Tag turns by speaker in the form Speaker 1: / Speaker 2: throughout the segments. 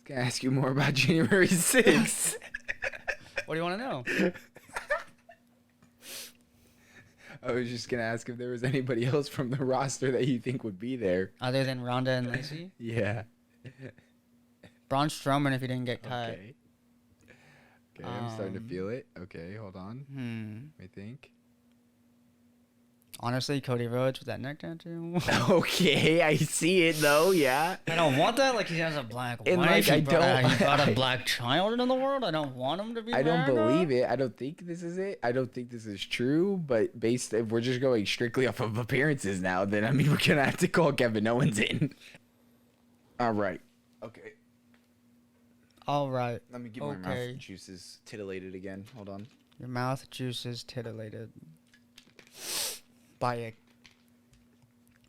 Speaker 1: Gonna ask you more about January 6th.
Speaker 2: What do you want to know?
Speaker 1: I was just gonna ask if there was anybody else from the roster that you think would be there.
Speaker 2: Other than Ronda and Lacey?
Speaker 1: Yeah.
Speaker 2: Braun Strowman if he didn't get cut.
Speaker 1: Okay. Okay, I'm starting to feel it. Okay, hold on. Let me think.
Speaker 2: Honestly, Cody Rhodes with that neck tattoo.
Speaker 1: Okay, I see it though. Yeah.
Speaker 2: I don't want that. Like he has a black
Speaker 1: And,
Speaker 2: wife.
Speaker 1: like,
Speaker 2: He brought
Speaker 1: I
Speaker 2: a black child into the world. I don't want him to be.
Speaker 1: I don't
Speaker 2: married,
Speaker 1: believe it. I don't think this is it. I don't think this is true. But if we're just going strictly off of appearances now, then I mean we're gonna have to call Kevin Owens in. All right. Okay.
Speaker 2: All right.
Speaker 1: Let me get my mouth juices titillated again. Hold on.
Speaker 2: Your mouth juices titillated.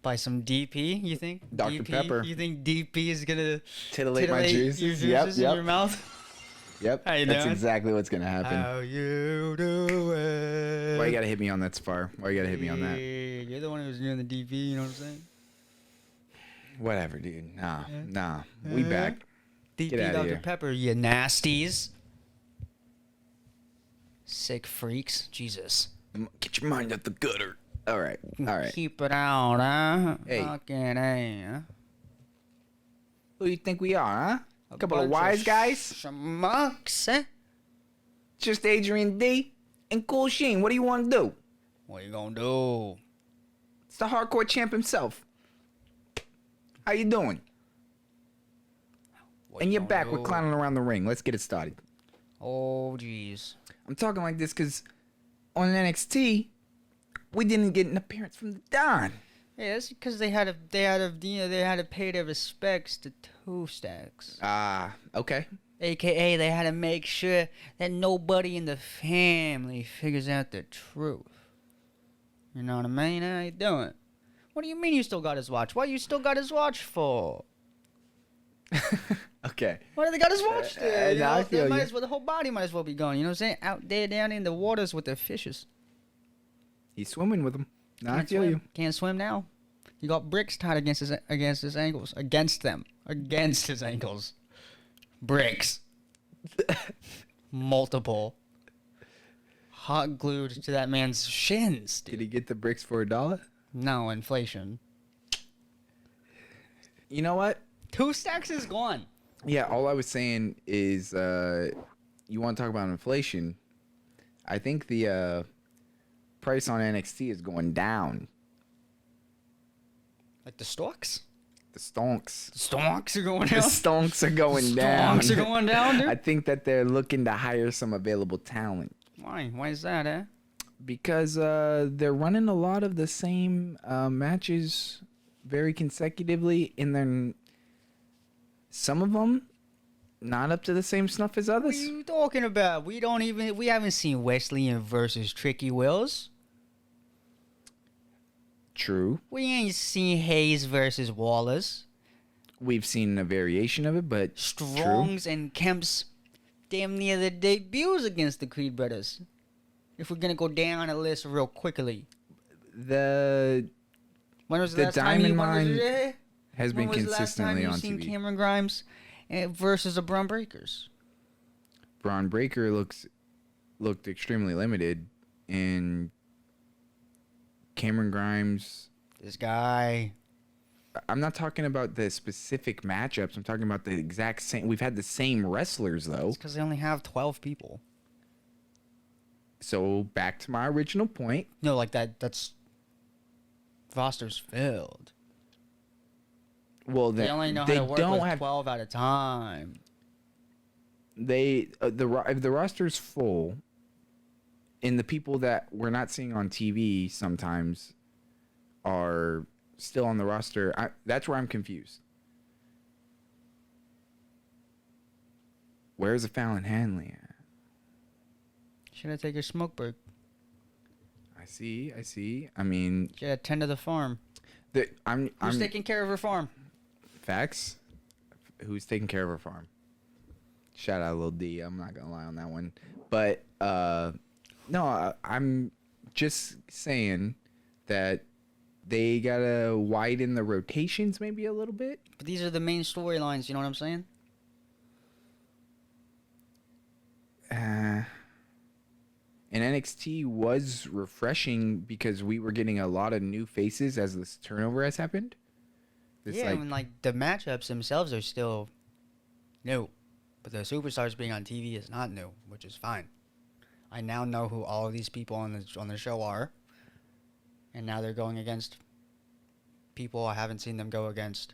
Speaker 2: By some DP, you think?
Speaker 1: Dr.
Speaker 2: DP?
Speaker 1: Pepper.
Speaker 2: You think DP is gonna
Speaker 1: Titillate my juices?
Speaker 2: your juices in your mouth?
Speaker 1: Yep.
Speaker 2: How you
Speaker 1: That's
Speaker 2: doing?
Speaker 1: exactly what's gonna happen.
Speaker 2: How you doing?
Speaker 1: Why you gotta hit me on that spar? Why you gotta hit me on that?
Speaker 2: You're the one who was doing the DP, you know what I'm saying?
Speaker 1: Whatever, dude. Nah. We back.
Speaker 2: DP
Speaker 1: Get outta
Speaker 2: Dr.
Speaker 1: here.
Speaker 2: Pepper, you nasties. Sick freaks. Jesus.
Speaker 1: Get your mind out the gutter. All right.
Speaker 2: Keep it out, huh?
Speaker 1: Hey.
Speaker 2: Fucking A, huh?
Speaker 1: Who do you think we are, huh? A couple of wise guys?
Speaker 2: Schmucks, eh?
Speaker 1: Just Adrian D and Kool Sheen. What do you want to do?
Speaker 2: What you gonna do?
Speaker 1: It's the hardcore champ himself. How you doing? And you're back. We're clowning around the ring. Let's get it started.
Speaker 2: Oh, jeez.
Speaker 1: I'm talking like this because on NXT, we didn't get an appearance from the Don.
Speaker 2: Yeah, that's because they had to pay their respects to Two Stacks.
Speaker 1: Okay.
Speaker 2: AKA, they had to make sure that nobody in the family figures out the truth. You know what I mean? How you doing? What do you mean you still got his watch? What you still got his watch for?
Speaker 1: Okay.
Speaker 2: Why do they got his watch there? You know,
Speaker 1: I feel
Speaker 2: might
Speaker 1: you.
Speaker 2: as well, the whole body might as well be gone. You know what I'm saying? Out there down in the waters with the fishes.
Speaker 1: He's swimming with them. Nah, I
Speaker 2: Can't
Speaker 1: feel
Speaker 2: swim.
Speaker 1: you.
Speaker 2: Can't swim now. He got bricks tied against his ankles. Against his ankles. Bricks. Multiple. Hot glued to that man's shins. Dude.
Speaker 1: Did he get the bricks for $1?
Speaker 2: No, inflation.
Speaker 1: You know what?
Speaker 2: Two Stacks is gone.
Speaker 1: Yeah, all I was saying is you want to talk about inflation. I think the price on NXT is going down.
Speaker 2: Like the stonks?
Speaker 1: The stonks.
Speaker 2: The stonks are going
Speaker 1: The
Speaker 2: down?
Speaker 1: stonks are going down.
Speaker 2: Stonks are going down, dude?
Speaker 1: I think that they're looking to hire some available talent.
Speaker 2: Why? Why is that, eh?
Speaker 1: Because they're running a lot of the same matches very consecutively, and then some of them not up to the same snuff as
Speaker 2: What
Speaker 1: others.
Speaker 2: are you talking about? We haven't seen Wesleyan versus Tricky Wills.
Speaker 1: True.
Speaker 2: We ain't seen Hayes versus Wallace.
Speaker 1: We've seen a variation of it, but
Speaker 2: Strongs and Kemps damn near the debuts against the Creed brothers. If we're gonna go down a list real quickly.
Speaker 1: the
Speaker 2: When was the
Speaker 1: The
Speaker 2: last time
Speaker 1: Diamond
Speaker 2: you
Speaker 1: Mine has been
Speaker 2: when was the last time
Speaker 1: consistently
Speaker 2: you
Speaker 1: on
Speaker 2: seen
Speaker 1: TV.
Speaker 2: Cameron Grimes versus the Braun Breakers?
Speaker 1: Braun Breaker looked extremely limited, and Cameron Grimes.
Speaker 2: This guy.
Speaker 1: I'm not talking about the specific matchups. I'm talking about the exact same. We've had the same wrestlers though.
Speaker 2: It's because they only have 12 people.
Speaker 1: So back to my original point.
Speaker 2: No, like that's roster's filled.
Speaker 1: Well,
Speaker 2: They only know how to work with 12 at a time.
Speaker 1: If the roster's full, and the people that we're not seeing on TV sometimes are still on the roster, that's where I'm confused. Where's the Fallon Hanley at?
Speaker 2: Should have taken a smoke break.
Speaker 1: I see. I mean,
Speaker 2: Should have tended the farm.
Speaker 1: I'm
Speaker 2: Who's taking care of her farm?
Speaker 1: facts. Who's taking care of her farm? Shout out Lil D. I'm not gonna lie on that one, but no, I'm just saying that they gotta widen the rotations maybe a little bit.
Speaker 2: But these are the main storylines, you know what I'm saying?
Speaker 1: And NXT was refreshing because we were getting a lot of new faces as this turnover has happened. It's
Speaker 2: Yeah, and like the matchups themselves are still new, but the superstars being on TV is not new, which is fine. I now know who all of these people on the show are, and now they're going against people I haven't seen them go against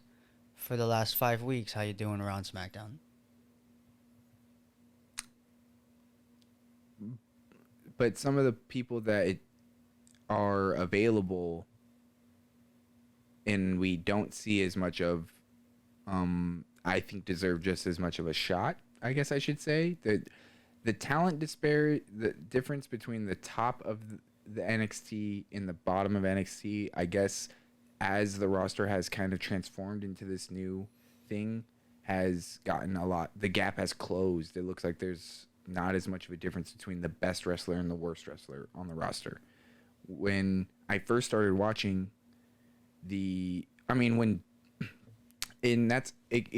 Speaker 2: for the last 5 weeks. How you doing around SmackDown?
Speaker 1: but some of the people that are available and we don't see as much of, I think deserve just as much of a shot. I guess I should say the talent the difference between the top of the NXT and the bottom of NXT, I guess, as the roster has kind of transformed into this new thing, has gotten a lot. The gap has closed. It looks like there's not as much of a difference between the best wrestler and the worst wrestler on the roster. When I first started watching it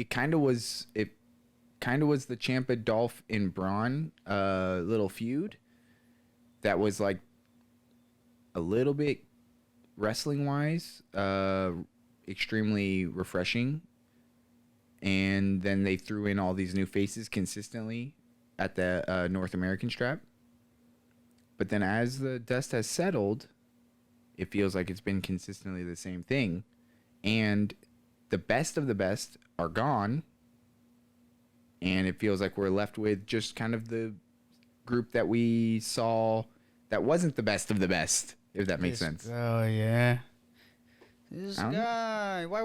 Speaker 1: kind of was the Ciampa Dolph and Braun little feud that was like a little bit wrestling wise extremely refreshing, and then they threw in all these new faces consistently at the North American strap. But then as the dust has settled, it feels like it's been consistently the same thing, and the best of the best are gone, and it feels like we're left with just kind of the group that we saw that wasn't the best of the best, if that makes sense.
Speaker 2: Oh, yeah. This guy. Why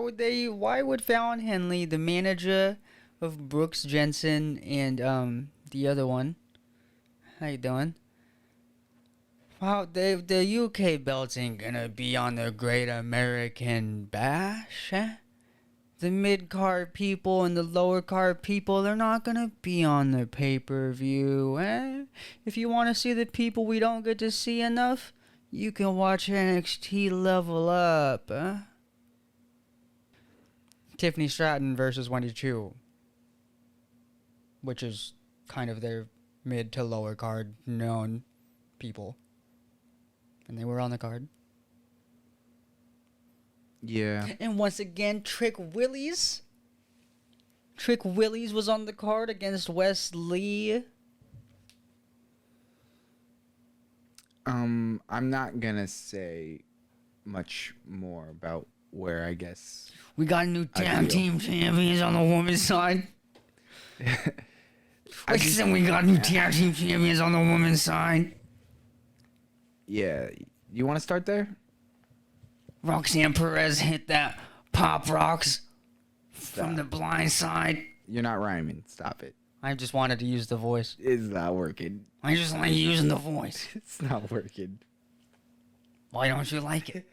Speaker 2: would Fallon Henley, the manager of Brooks Jensen and the other one, how you doing? Wow, the UK belts ain't gonna be on the Great American Bash. Eh? The mid-card people and the lower-card people, they're not gonna be on the pay-per-view. Eh? If you want to see the people we don't get to see enough, you can watch NXT Level Up. Eh? Tiffany Stratton versus Wendy Chu, which is kind of their mid to lower card known people. And they were on the card.
Speaker 1: Yeah.
Speaker 2: And once again, Trick Willies. Trick Willies was on the card against Wes Lee.
Speaker 1: I'm not gonna say much more about where I guess
Speaker 2: We got new tag team champions on the women's side. Listen, we got new tag team champions on the women's side.
Speaker 1: Yeah. You want to start there?
Speaker 2: Roxanne Perez hit that pop rocks from the blind side.
Speaker 1: You're not rhyming. Stop it.
Speaker 2: I just wanted to use the voice.
Speaker 1: It's not working.
Speaker 2: I just like using the voice.
Speaker 1: It's not working.
Speaker 2: Why don't you like it?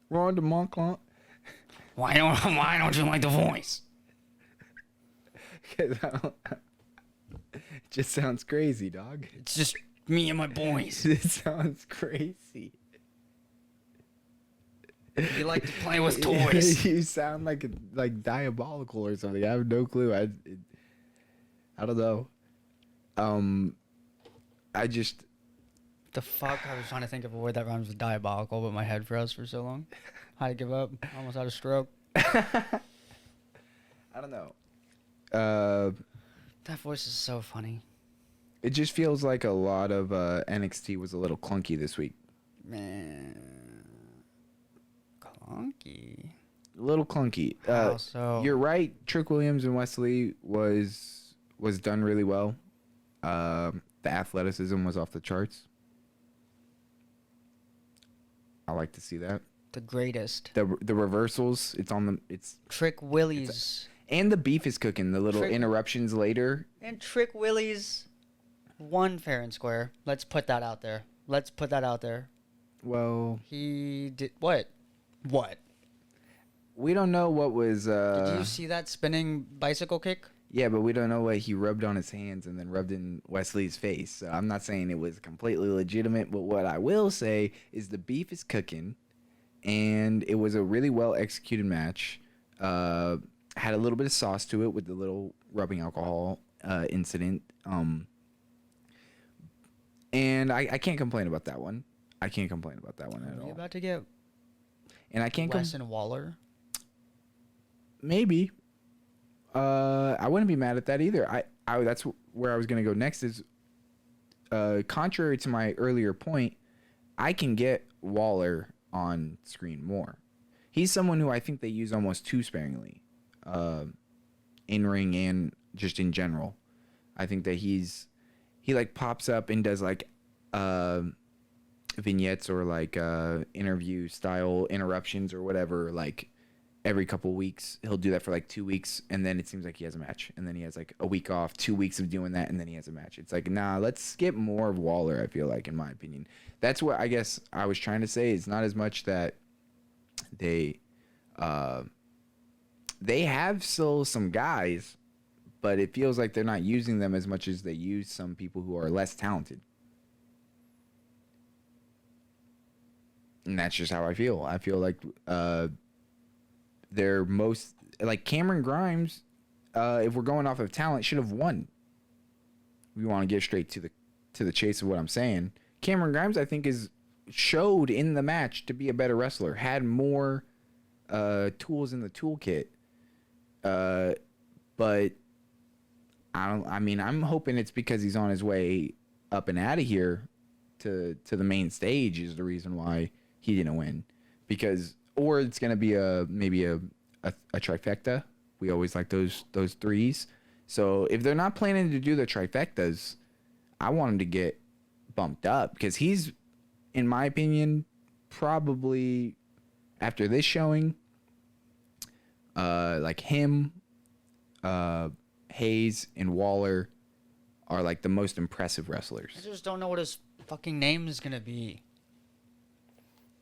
Speaker 1: Ronda Monclon.
Speaker 2: Why don't you like the voice?
Speaker 1: It just sounds crazy, dog.
Speaker 2: It's just me and my boys.
Speaker 1: It sounds crazy.
Speaker 2: You like to play with toys.
Speaker 1: You sound like diabolical or something. I have no clue. I don't know.
Speaker 2: The fuck? I was trying to think of a word that rhymes with diabolical, but my head froze for so long. I had to give up. Almost had a stroke.
Speaker 1: I don't know.
Speaker 2: That voice is so funny.
Speaker 1: It just feels like a lot of NXT was a little clunky this week.
Speaker 2: Man. Clunky.
Speaker 1: A little clunky.
Speaker 2: How so?
Speaker 1: You're right. Trick Williams and Wesley was done really well. The athleticism was off the charts. I like to see that.
Speaker 2: The greatest.
Speaker 1: The reversals. It's
Speaker 2: Trick Willies.
Speaker 1: And the beef is cooking. The little interruptions later.
Speaker 2: And Trick Willies won fair and square. Let's put that out there.
Speaker 1: Well,
Speaker 2: he did what? What?
Speaker 1: We don't know what was.
Speaker 2: Did you see that spinning bicycle kick?
Speaker 1: Yeah, but we don't know what he rubbed on his hands and then rubbed in Wesley's face. So I'm not saying it was completely legitimate, but what I will say is the beef is cooking, and it was a really well executed match. Had a little bit of sauce to it with the little rubbing alcohol incident. And I can't complain about that one. I can't complain about that one at
Speaker 2: Are we
Speaker 1: all.
Speaker 2: about to get
Speaker 1: And I can't
Speaker 2: Wes and Waller?
Speaker 1: maybe. I wouldn't be mad at that either. I that's where I was gonna go next. Is contrary to my earlier point, I can get Waller on screen more. He's someone who I think they use almost too sparingly, in ring and just in general. I think that he like pops up and does like vignettes or like interview style interruptions or whatever, like every couple weeks. He'll do that for like 2 weeks, and then it seems like he has a match, and then he has like a week off, 2 weeks of doing that, and then he has a match. It's like, nah, let's get more of Waller. I feel like, in my opinion, that's what I guess I was trying to say. It's not as much that they have still some guys, but it feels like they're not using them as much as they use some people who are less talented. And that's just how I feel. I feel like they're most like Cameron Grimes. If we're going off of talent, should have won. We want to get straight to the chase of what I'm saying. Cameron Grimes, I think, showed in the match to be a better wrestler. Had more tools in the toolkit. But I'm hoping it's because he's on his way up and out of here to the main stage is the reason why he didn't win. Or it's gonna be maybe a trifecta. We always like those threes. So if they're not planning to do the trifectas, I want him to get bumped up because he's, in my opinion, probably after this showing, like him, Hayes, and Waller are like the most impressive wrestlers.
Speaker 2: I just don't know what his fucking name is gonna be.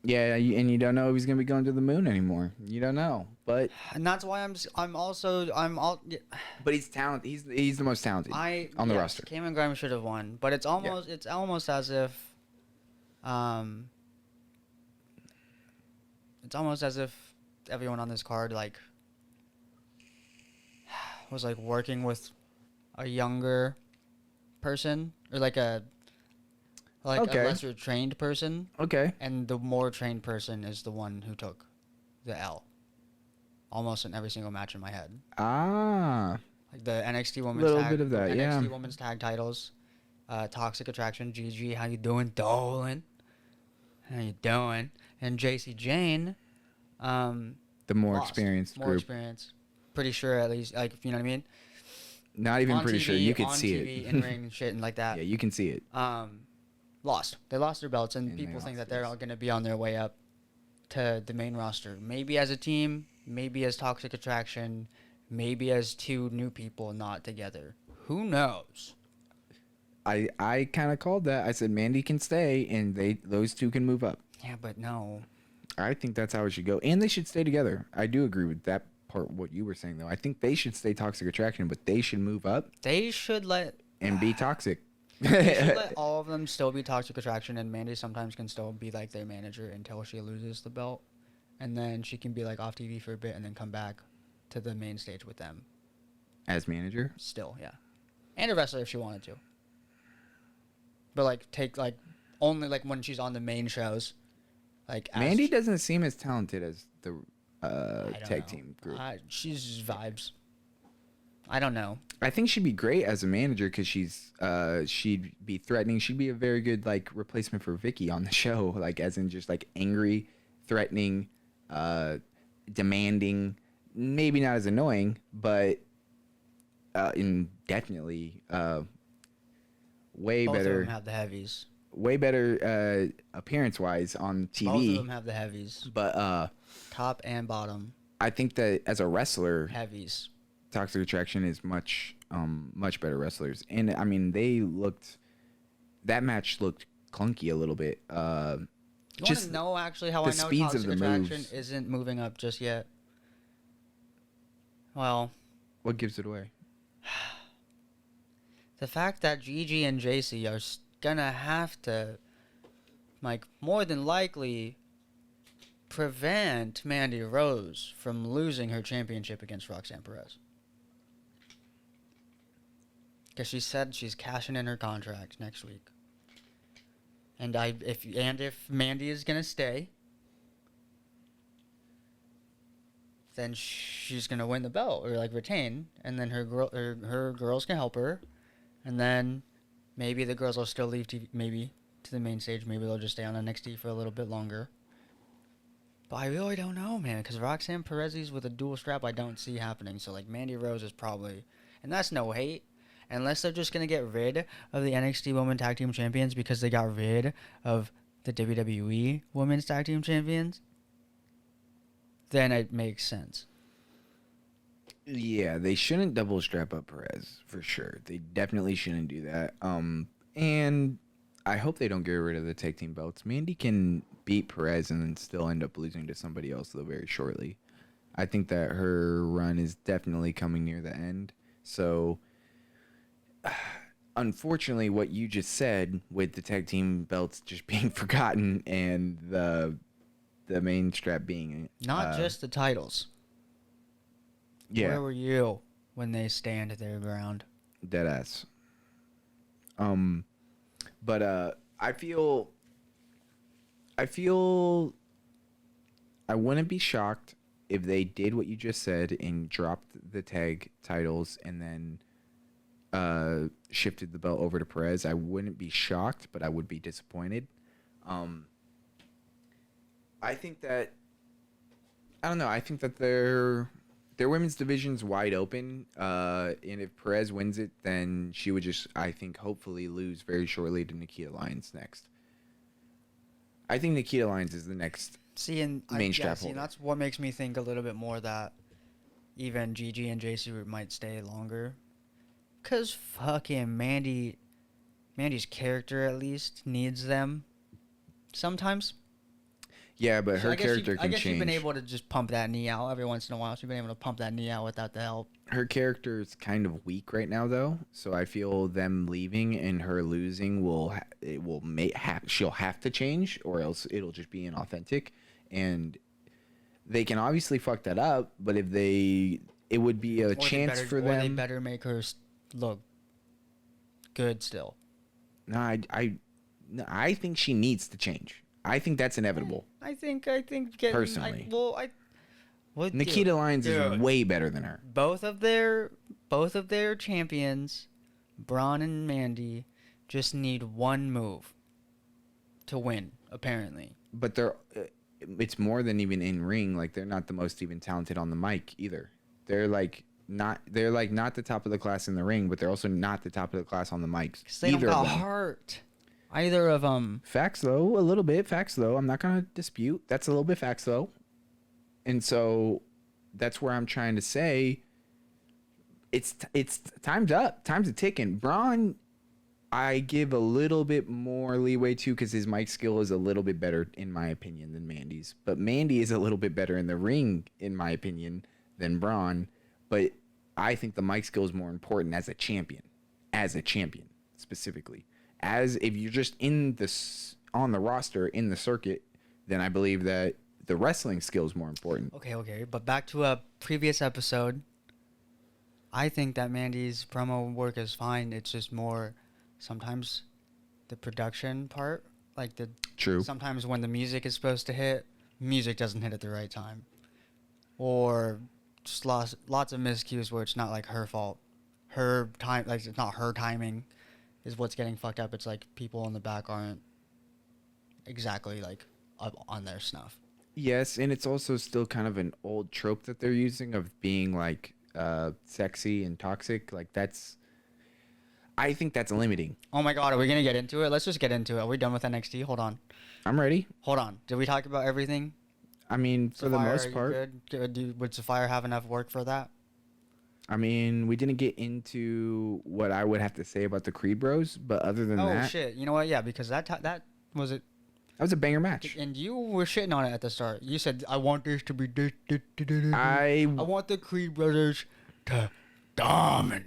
Speaker 1: Yeah, and you don't know if he's gonna be going to the moon anymore. You don't know, but
Speaker 2: And that's why I'm all. Yeah.
Speaker 1: But he's talented. He's the most talented on the roster.
Speaker 2: Cameron Grimes should have won, but it's almost as if, it's almost as if everyone on this card like was like working with a younger person or like a lesser trained person.
Speaker 1: Okay.
Speaker 2: And the more trained person is the one who took the L. Almost in every single match in my head.
Speaker 1: Ah.
Speaker 2: Like the NXT Women's
Speaker 1: Little
Speaker 2: tag,
Speaker 1: bit of that, yeah.
Speaker 2: NXT Women's Tag titles. Toxic Attraction, Gigi, how you doing, Dolan? How you doing? And JC Jane.
Speaker 1: The more experienced
Speaker 2: more
Speaker 1: group.
Speaker 2: experience. Pretty sure at least, like, you know what I mean?
Speaker 1: Not even
Speaker 2: on
Speaker 1: pretty
Speaker 2: TV,
Speaker 1: sure. You could
Speaker 2: on
Speaker 1: see
Speaker 2: TV,
Speaker 1: it.
Speaker 2: in ring and shit and like that.
Speaker 1: Yeah, you can see it.
Speaker 2: Lost. They lost their belts, and
Speaker 1: And
Speaker 2: people
Speaker 1: they
Speaker 2: think
Speaker 1: lost
Speaker 2: that they're all going to be on their way up to the main roster. Maybe as a team, maybe as Toxic Attraction, maybe as two new people not together. Who knows?
Speaker 1: I kind of called that. I said Mandy can stay, and those two can move up.
Speaker 2: Yeah, but no.
Speaker 1: I think that's how it should go, and they should stay together. I do agree with that part. What you were saying, though, I think they should stay Toxic Attraction, but they should move up
Speaker 2: They should let
Speaker 1: and be toxic.
Speaker 2: they should let all of them still be Toxic Attraction, and Mandy sometimes can still be like their manager until she loses the belt, and then she can be like off TV for a bit and then come back to the main stage with them.
Speaker 1: As manager.
Speaker 2: Still, yeah, and a wrestler if she wanted to. But like take like only like when she's on the main shows, like as
Speaker 1: Mandy doesn't seem as talented as the
Speaker 2: I don't
Speaker 1: tag
Speaker 2: know.
Speaker 1: team group.
Speaker 2: She's just vibes. I don't know.
Speaker 1: I think she'd be great as a manager because she'd be threatening. She'd be a very good like replacement for Vicky on the show, like as in just like angry, threatening, demanding. Maybe not as annoying, but definitely way
Speaker 2: Both
Speaker 1: better.
Speaker 2: of them have the heavies.
Speaker 1: Way better appearance wise on TV.
Speaker 2: Both of them have the heavies.
Speaker 1: But
Speaker 2: Top and bottom.
Speaker 1: I think that as a wrestler,
Speaker 2: Heavies.
Speaker 1: Toxic Attraction is much better wrestlers, and I mean that match looked clunky a little bit.
Speaker 2: You want to know actually how I know
Speaker 1: speeds of
Speaker 2: Toxic
Speaker 1: the
Speaker 2: Attraction
Speaker 1: moves.
Speaker 2: isn't moving up just yet? Well,
Speaker 1: What gives it away?
Speaker 2: the fact that Gigi and JC are gonna have to, like, more than likely prevent Mandy Rose from losing her championship against Roxanne Perez. Because she said she's cashing in her contract next week. And if Mandy is gonna stay, then she's gonna win the belt or like retain, and then her girls can help her, and then maybe the girls will still leave maybe to the main stage. Maybe they'll just stay on NXT for a little bit longer. But I really don't know, man, because Roxanne Perez's with a dual strap, I don't see happening. So like Mandy Rose is probably, and that's no hate, unless they're just gonna get rid of the NXT Women Tag Team Champions because they got rid of the WWE Women's Tag Team Champions. Then it makes sense.
Speaker 1: Yeah, they shouldn't double strap up Perez for sure. They definitely shouldn't do that. And I hope they don't get rid of the tag team belts. Mandy can beat Perez and then still end up losing to somebody else though very shortly. I think that her run is definitely coming near the end. So, unfortunately, what you just said with the tag team belts just being forgotten and the main strap being
Speaker 2: not just the titles.
Speaker 1: Yeah.
Speaker 2: Where were you when they stand their ground?
Speaker 1: Deadass. But I feel I wouldn't be shocked if they did what you just said and dropped the tag titles and then shifted the belt over to Perez. I wouldn't be shocked, but I would be disappointed. I think that their women's division's wide open. And if Perez wins it, then she would just, I think, hopefully lose very shortly to Nikita Lyons next. I think Nikita Lyons is the next main strap holder.
Speaker 2: That's what makes me think a little bit more that even Gigi and JC might stay longer. Because fucking Mandy's character at least needs them sometimes.
Speaker 1: Yeah, but her character can change.
Speaker 2: I guess you've been able to just pump that knee out every once in a while. So you've been able to pump that knee out without the help.
Speaker 1: Her character is kind of weak right now, though. So I feel them leaving and her losing she'll have to change, or else it'll just be inauthentic. And they can obviously fuck that up. But if it would be a chance for them. Or
Speaker 2: they better make her look good still.
Speaker 1: No, I think she needs to change. I think that's inevitable.
Speaker 2: I think
Speaker 1: personally.
Speaker 2: What
Speaker 1: Nikita Lyons is way better than her.
Speaker 2: Both of their champions, Braun and Mandy, just need one move to win, apparently.
Speaker 1: But it's more than even in ring. Like, they're not the most even talented on the mic either. They're not the top of the class in the ring, but they're also not the top of the class on the mics.
Speaker 2: 'Cause they don't got heart. Either of them.
Speaker 1: Facts, though. A little bit. Facts, though. I'm not going to dispute. That's a little bit facts, though. And so that's where I'm trying to say it's time's up. Time's a ticking. Braun, I give a little bit more leeway to because his mic skill is a little bit better, in my opinion, than Mandy's. But Mandy is a little bit better in the ring, in my opinion, than Braun. But I think the mic skill is more important as a champion. As a champion, specifically. As if you're just on the roster in the circuit, then I believe that the wrestling skill is more important.
Speaker 2: Okay. But back to a previous episode, I think that Mandy's promo work is fine. It's just more sometimes the production part, like
Speaker 1: True.
Speaker 2: Sometimes when the music is supposed to hit, music doesn't hit at the right time, or just lots of miscues where it's not like her fault. Her time, like it's not her timing. Is what's getting fucked up. It's like people in the back aren't exactly like up on their snuff.
Speaker 1: Yes, and it's also still kind of an old trope that they're using of being like sexy and toxic. Like I think that's limiting.
Speaker 2: Oh my god, are we gonna get into it? Let's just get into it. Are we done with NXT? Hold on.
Speaker 1: I'm ready.
Speaker 2: Hold on. Did we talk about everything?
Speaker 1: I mean, for the most part.
Speaker 2: Would Sapphire have enough work for that?
Speaker 1: I mean, we didn't get into what I would have to say about the Creed Bros, but other than that...
Speaker 2: Oh, shit. You know what? Yeah, because that was it.
Speaker 1: That was a banger match.
Speaker 2: And you were shitting on it at the start. You said, I want this to be...
Speaker 1: I
Speaker 2: want the Creed Brothers to dominate.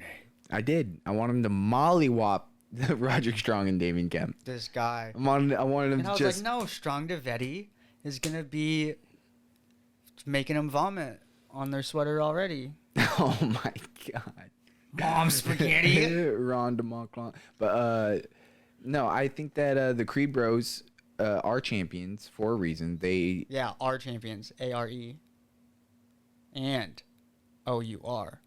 Speaker 1: I did. I want him to mollywop Roderick Strong and Damien Kemp.
Speaker 2: This guy.
Speaker 1: I wanted him
Speaker 2: and I was like, no, Strong Devetti is going to be making them vomit on their sweater already.
Speaker 1: Oh my god.
Speaker 2: Mom spaghetti.
Speaker 1: Ron de Montclair. But No, I think that the Creed Bros are champions for a reason. They
Speaker 2: Yeah, are champions. ARE and OUR.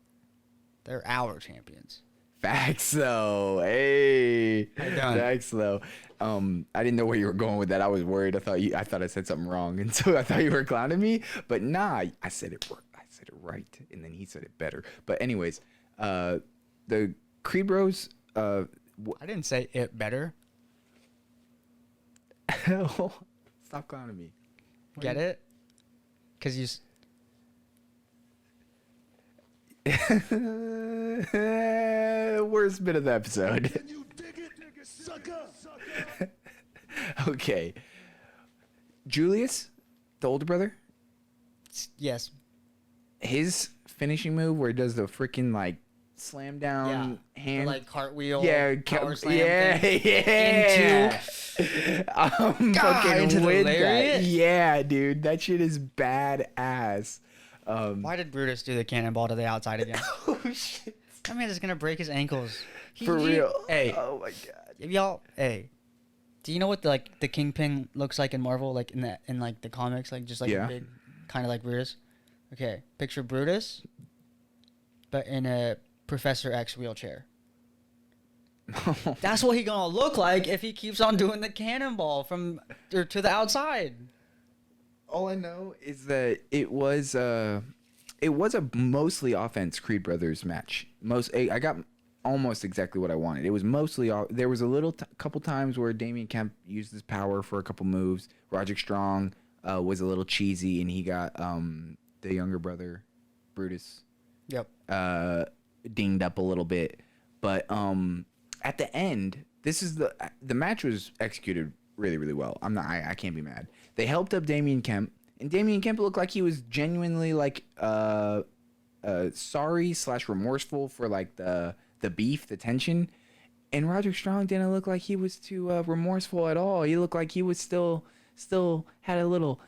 Speaker 2: They're our champions.
Speaker 1: facts though. Hey,
Speaker 2: How you doing?
Speaker 1: facts though. I didn't know where you were going with that. I was worried. I thought I said something wrong, and so I thought you were clowning me. But nah, I said it. I said it right, and then he said it better. But anyways, the Creed Bros.
Speaker 2: I didn't say it better.
Speaker 1: Stop clowning me.
Speaker 2: Get it? Because you...
Speaker 1: Worst bit of the episode. Okay. Julius, the older brother,
Speaker 2: Yes.
Speaker 1: his finishing move where he does the freaking like slam down hand.
Speaker 2: The, like cartwheel.
Speaker 1: Yeah,
Speaker 2: power slam
Speaker 1: yeah,
Speaker 2: thing.
Speaker 1: yeah. I'm fucking
Speaker 2: into the
Speaker 1: with
Speaker 2: lariat?
Speaker 1: that. Yeah, dude, that shit is badass.
Speaker 2: Why did Brutus do the cannonball to the outside again?
Speaker 1: Oh shit.
Speaker 2: That man is gonna break his ankles.
Speaker 1: For real.
Speaker 2: Hey,
Speaker 1: Oh my god.
Speaker 2: if y'all. Hey, do you know what the Kingpin looks like in Marvel? Like in the comics, like just like
Speaker 1: Yeah.
Speaker 2: a big, kind of like Brutus. Okay, picture Brutus, but in a Professor X wheelchair. That's what he gonna look like if he keeps on doing the cannonball to the outside.
Speaker 1: All I know is that it was a mostly offense Creed Brothers match. I got almost exactly what I wanted. It was mostly there was a little couple times where Damian Kemp used his power for a couple moves. Roderick Strong was a little cheesy, and he got the younger brother Brutus
Speaker 2: Yep.
Speaker 1: dinged up a little bit. But at the end, the match was executed really, really well. I can't be mad. They helped up Damian Kemp, and Damian Kemp looked like he was genuinely like sorry / remorseful for like the beef, the tension. And Roderick Strong didn't look like he was too remorseful at all. He looked like he was still had a little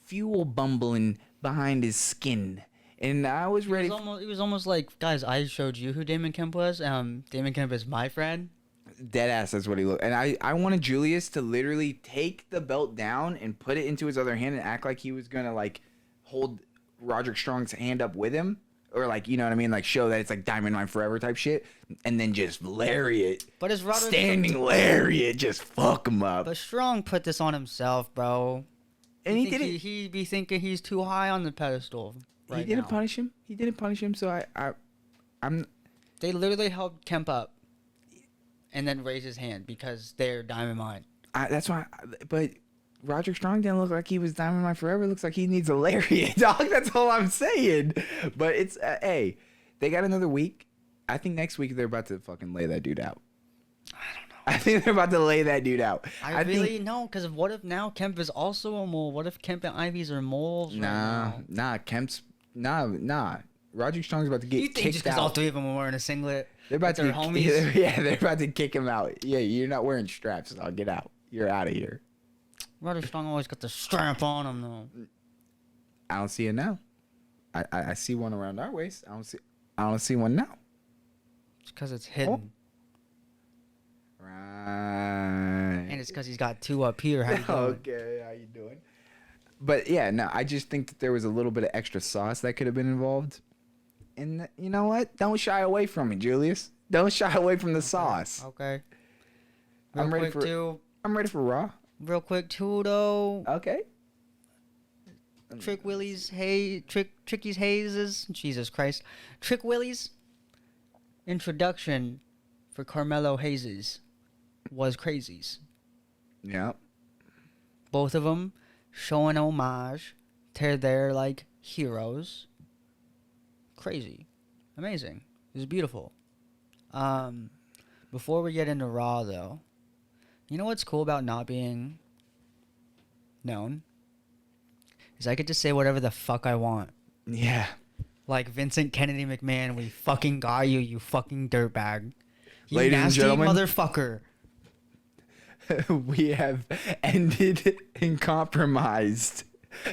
Speaker 1: fuel bumbling behind his skin. And I was ready.
Speaker 2: It was almost like, guys, I showed you who Damon Kemp was. Damon Kemp is my friend.
Speaker 1: Dead ass, that's what he looked. And I wanted Julius to literally take the belt down and put it into his other hand and act like he was gonna like hold Roderick Strong's hand up with him, or like, you know what I mean, like show that it's like Diamond Mine Forever type shit, and then just lariat,
Speaker 2: But is Roderick
Speaker 1: standing lariat, just fuck him up.
Speaker 2: But Strong put this on himself, bro.
Speaker 1: And he didn't.
Speaker 2: He be thinking he's too high on the pedestal. Right
Speaker 1: He didn't
Speaker 2: now.
Speaker 1: punish him. He didn't punish him. So I'm.
Speaker 2: They literally held Kemp up, and then raised his hand because they're Diamond Mine.
Speaker 1: That's why. But Roderick Strong didn't look like he was Diamond Mine Forever. Looks like he needs a lariat, dog. That's all I'm saying. But it's hey, they got another week. I think next week they're about to fucking lay that dude out.
Speaker 2: I don't know.
Speaker 1: I think they're about to lay that dude out.
Speaker 2: I really know, because what if now Kemp is also a mole? What if Kemp and Ivy's are moles?
Speaker 1: Kemp's nah. Roderick Strong's about to get
Speaker 2: You think
Speaker 1: kicked
Speaker 2: just because
Speaker 1: out.
Speaker 2: all three of them are wearing a singlet,
Speaker 1: They're about to
Speaker 2: they're
Speaker 1: get,
Speaker 2: homies?
Speaker 1: Yeah, they're about to kick him out. Yeah, you're not wearing straps. I'll get out. You're out of here.
Speaker 2: Roderick Strong always got the strap on him though.
Speaker 1: I don't see it now. I see one around our waist. I don't see one now.
Speaker 2: It's because it's hidden,
Speaker 1: Right.
Speaker 2: and it's because he's got two up here. How you doing?
Speaker 1: Okay, how you doing? But yeah, no, I just think that there was a little bit of extra sauce that could have been involved. And you know what? Don't shy away from it, Julius. Don't shy away from the sauce.
Speaker 2: Okay.
Speaker 1: I'm ready for Raw.
Speaker 2: Real quick too though.
Speaker 1: Okay.
Speaker 2: Trick Willie's Tricky's Hayes' Jesus Christ. Trick Willie's introduction for Carmelo Hayes was crazies.
Speaker 1: Yeah.
Speaker 2: Both of them showing homage to their like heroes. Crazy. Amazing. It was beautiful. Before we get into Raw though, you know what's cool about not being known? Is I get to say whatever the fuck I want.
Speaker 1: Yeah.
Speaker 2: Like Vincent Kennedy McMahon, we fucking got you, you fucking dirtbag. You
Speaker 1: Ladies and
Speaker 2: nasty
Speaker 1: gentlemen.
Speaker 2: motherfucker.
Speaker 1: We have ended and compromised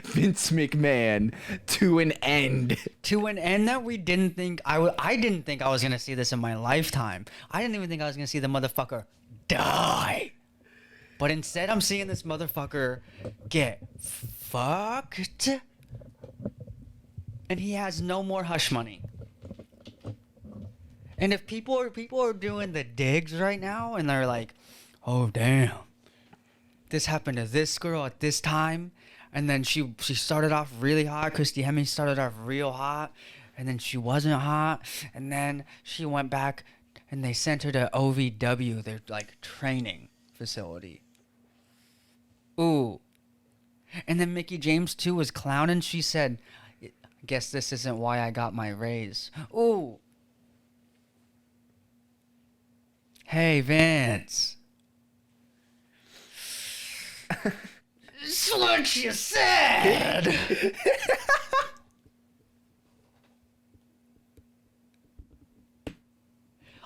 Speaker 1: Vince McMahon to an end.
Speaker 2: To an end that we didn't think I didn't think I was gonna see this in my lifetime. I didn't even think I was gonna see the motherfucker die. But instead, I'm seeing this motherfucker get fucked. And he has no more hush money. And if people are doing the digs right now, and they're like, oh, damn. This happened to this girl at this time. And then she started off really hot. Christy Hemme started off real hot. And then she wasn't hot. And then she went back and they sent her to OVW, their like training facility. Ooh. And then Mickey James too was clowning. She said, guess this isn't why I got my raise. Ooh. Hey, Vince. That's what you said.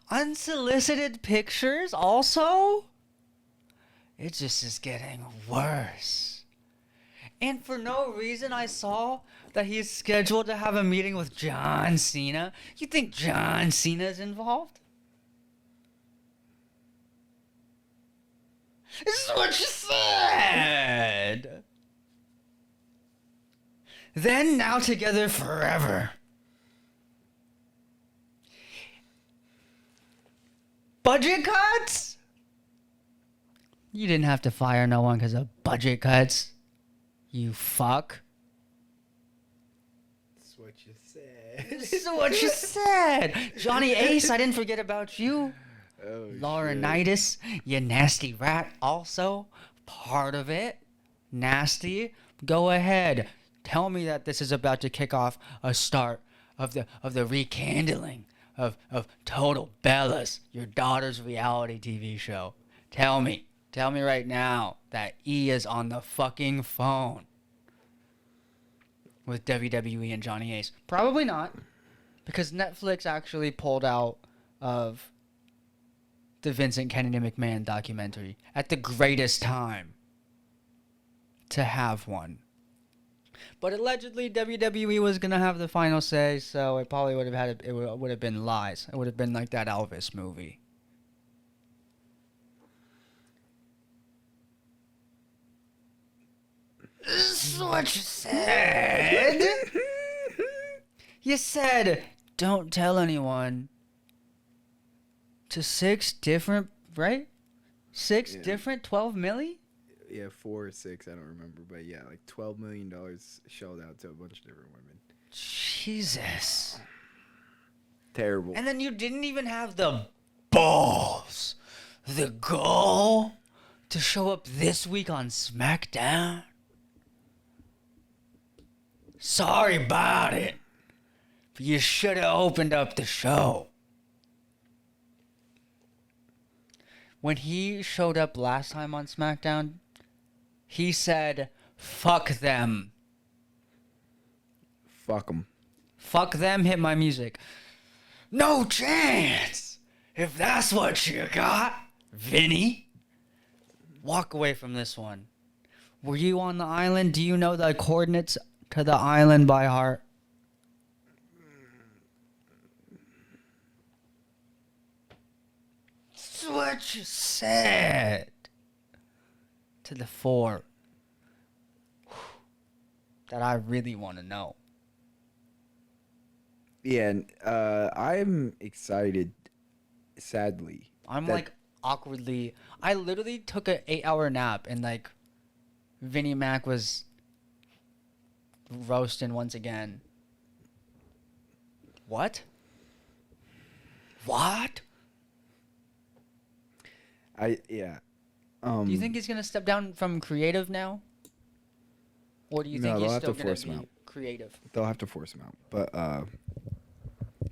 Speaker 2: Unsolicited pictures also? It just is getting worse. And for no reason, I saw that he's scheduled to have a meeting with John Cena. You think John Cena's involved? This is what you said. Then, now together forever. Budget cuts? You didn't have to fire no one because of budget cuts. You fuck.
Speaker 1: That's what you said.
Speaker 2: This is what you said. Johnny Ace, I didn't forget about you.
Speaker 1: Oh,
Speaker 2: Laurinaitis, you nasty rat, also part of it. Nasty. Go ahead. Tell me that this is about to kick off a start of the rekindling of Total Bellas, your daughter's reality TV show. Tell me right now that E is on the fucking phone with WWE and Johnny Ace. Probably not, because Netflix actually pulled out of the Vincent Kennedy McMahon documentary at the greatest time to have one. But allegedly WWE was gonna have the final say, so it probably would have been lies. It would have been like that Elvis movie. This is what you said. You said, don't tell anyone. To 6 different, right? 6 different 12 milli?
Speaker 1: Yeah, 4 or 6, I don't remember. But yeah, like $12 million shelled out to a bunch of different women.
Speaker 2: Jesus.
Speaker 1: Terrible.
Speaker 2: And then you didn't even have the balls, the gall to show up this week on SmackDown. Sorry about it. But you should have opened up the show. When he showed up last time on SmackDown, he said, fuck them.
Speaker 1: Fuck them.
Speaker 2: Fuck them, hit my music. No chance! If that's what you got, Vinny. Walk away from this one. Were you on the island? Do you know the coordinates to the island by heart? That's what you said. To the 4. That I really want to know.
Speaker 1: Yeah, and I'm excited, sadly.
Speaker 2: I'm like awkwardly. I literally took an 8-hour nap and like Vinnie Mac was roasting once again. What?
Speaker 1: Yeah.
Speaker 2: Do you think he's gonna step down from creative now? Or do you think he's still gonna be creative?
Speaker 1: They'll have to force him out. But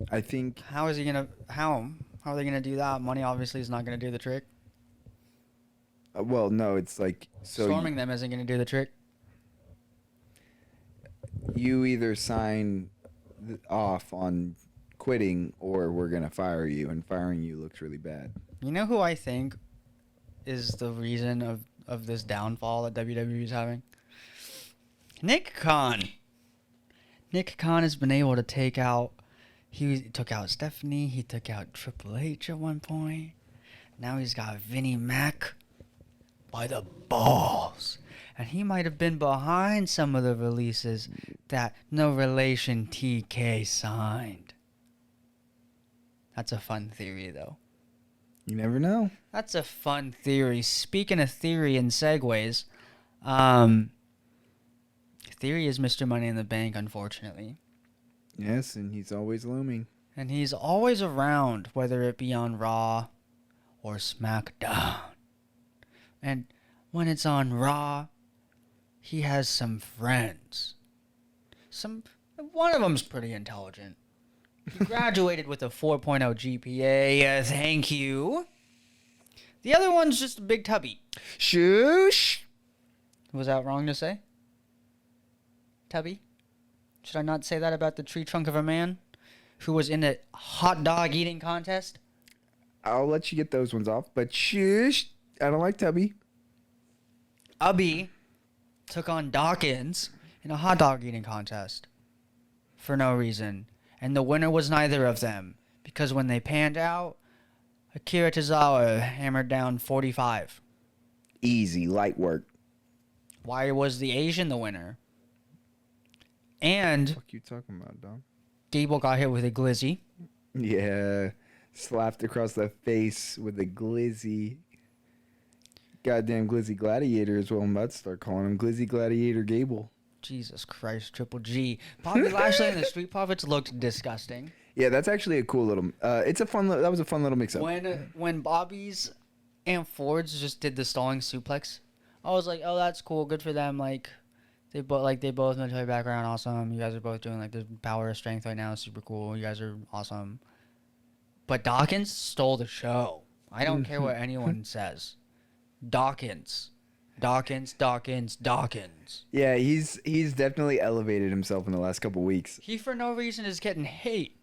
Speaker 1: I think
Speaker 2: How is he gonna? How are they gonna do that? Money obviously is not gonna do the trick.
Speaker 1: well, no, it's like
Speaker 2: Storming them isn't gonna do the trick.
Speaker 1: You either sign off on quitting or we're gonna fire you, and firing you looks really bad.
Speaker 2: You know who I think is the reason of this downfall that WWE is having? Nick Khan. Nick Khan has been able to take out... He took out Stephanie. He took out Triple H at one point. Now he's got Vinnie Mac by the balls. And he might have been behind some of the releases that No Relation TK signed. That's a fun theory, though.
Speaker 1: You never know.
Speaker 2: That's a fun theory. Speaking of theory and segues, theory is Mr. Money in the Bank, unfortunately.
Speaker 1: Yes, and he's always looming.
Speaker 2: And he's always around, whether it be on Raw or SmackDown. And when it's on Raw, he has some friends. One of them's pretty intelligent. He graduated with a 4.0 GPA. Thank you. The other one's just a big tubby.
Speaker 1: Shush.
Speaker 2: Was that wrong to say? Tubby? Should I not say that about the tree trunk of a man who was in a hot dog eating contest?
Speaker 1: I'll let you get those ones off, but shush. I don't like Tubby.
Speaker 2: Ubby took on Dawkins in a hot dog eating contest for no reason. And the winner was neither of them because when they panned out, Akira Tozawa hammered down 45.
Speaker 1: Easy, light work.
Speaker 2: Why was the Asian the winner? And
Speaker 1: What you talking about, dog?
Speaker 2: Gable got hit with a glizzy.
Speaker 1: Yeah, slapped across the face with a glizzy. Goddamn Glizzy Gladiator is what I'm about to start calling him. Glizzy Gladiator Gable.
Speaker 2: Jesus Christ, Triple G. Bobby Lashley and the Street Profits looked disgusting.
Speaker 1: Yeah, that's actually a cool little. That was a fun little mix-up.
Speaker 2: When Bobby's and Ford's just did the stalling suplex, I was like, oh, that's cool, good for them. They both military background, awesome. You guys are both doing the power of strength right now, super cool. You guys are awesome. But Dawkins stole the show. I don't care what anyone says. Dawkins.
Speaker 1: Yeah, he's definitely elevated himself in the last couple weeks.
Speaker 2: He for no reason is getting hate,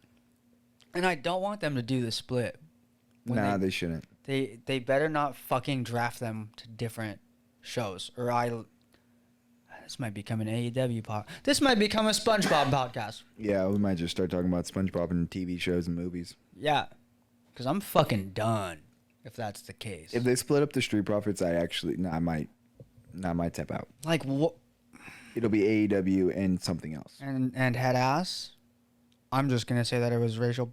Speaker 2: and I don't want them to do the split.
Speaker 1: They shouldn't.
Speaker 2: They better not fucking draft them to different shows, or this might become an AEW pod. This might become a SpongeBob podcast.
Speaker 1: Yeah, we might just start talking about SpongeBob and TV shows and movies.
Speaker 2: Yeah, because I'm fucking done. If that's the case.
Speaker 1: If they split up the Street Profits, I might tap out.
Speaker 2: Like what?
Speaker 1: It'll be AEW and something else.
Speaker 2: And head ass. I'm just gonna say that it was racial.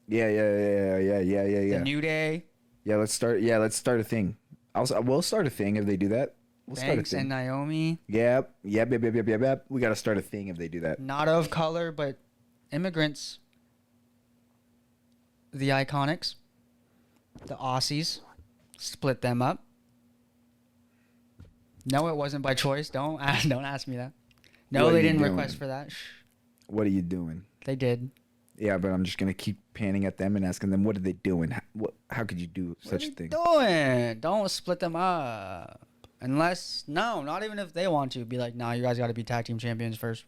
Speaker 1: Yeah.
Speaker 2: The New Day.
Speaker 1: Yeah, let's start a thing. We'll start a thing if they do that. We'll start a
Speaker 2: Banks
Speaker 1: thing.
Speaker 2: and Naomi.
Speaker 1: Yep. We gotta start a thing if they do that.
Speaker 2: Not of color, but immigrants. The Iconics. The Aussies. Split them up. No, it wasn't by choice. Don't ask me that. No, they didn't request for that. Shh.
Speaker 1: What are you doing?
Speaker 2: They did.
Speaker 1: Yeah, but I'm just gonna keep panning at them and asking them, what are they doing? How could you do such a thing?
Speaker 2: Doing? Don't split them up. Unless, no, not even if they want to. Be like, nah, you guys got to be tag team champions first.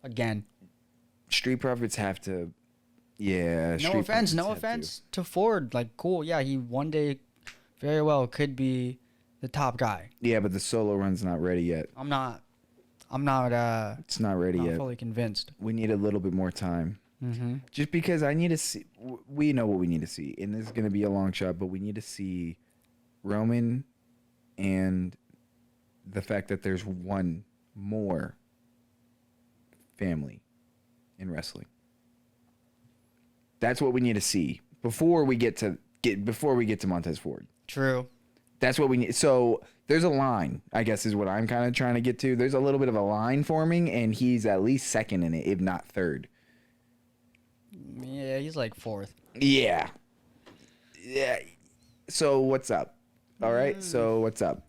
Speaker 2: Again.
Speaker 1: Street Profits have to. Yeah.
Speaker 2: No offense to Ford. Cool. Yeah, he one day very well could be the top guy.
Speaker 1: Yeah, but the solo run's not ready yet.
Speaker 2: I'm not.
Speaker 1: It's not ready yet.
Speaker 2: Fully convinced.
Speaker 1: We need a little bit more time.
Speaker 2: Mm-hmm.
Speaker 1: Just because I need to see. We know what we need to see, and this is gonna be a long shot, but we need to see Roman and the fact that there's one more family in wrestling. That's what we need to see before we get to Montez Ford.
Speaker 2: True.
Speaker 1: That's what we need. So there's a line, I guess, is what I'm kind of trying to get to. There's a little bit of a line forming, and he's at least second in it, if not third.
Speaker 2: Yeah, he's like fourth.
Speaker 1: Yeah. So what's up? All right. So what's up?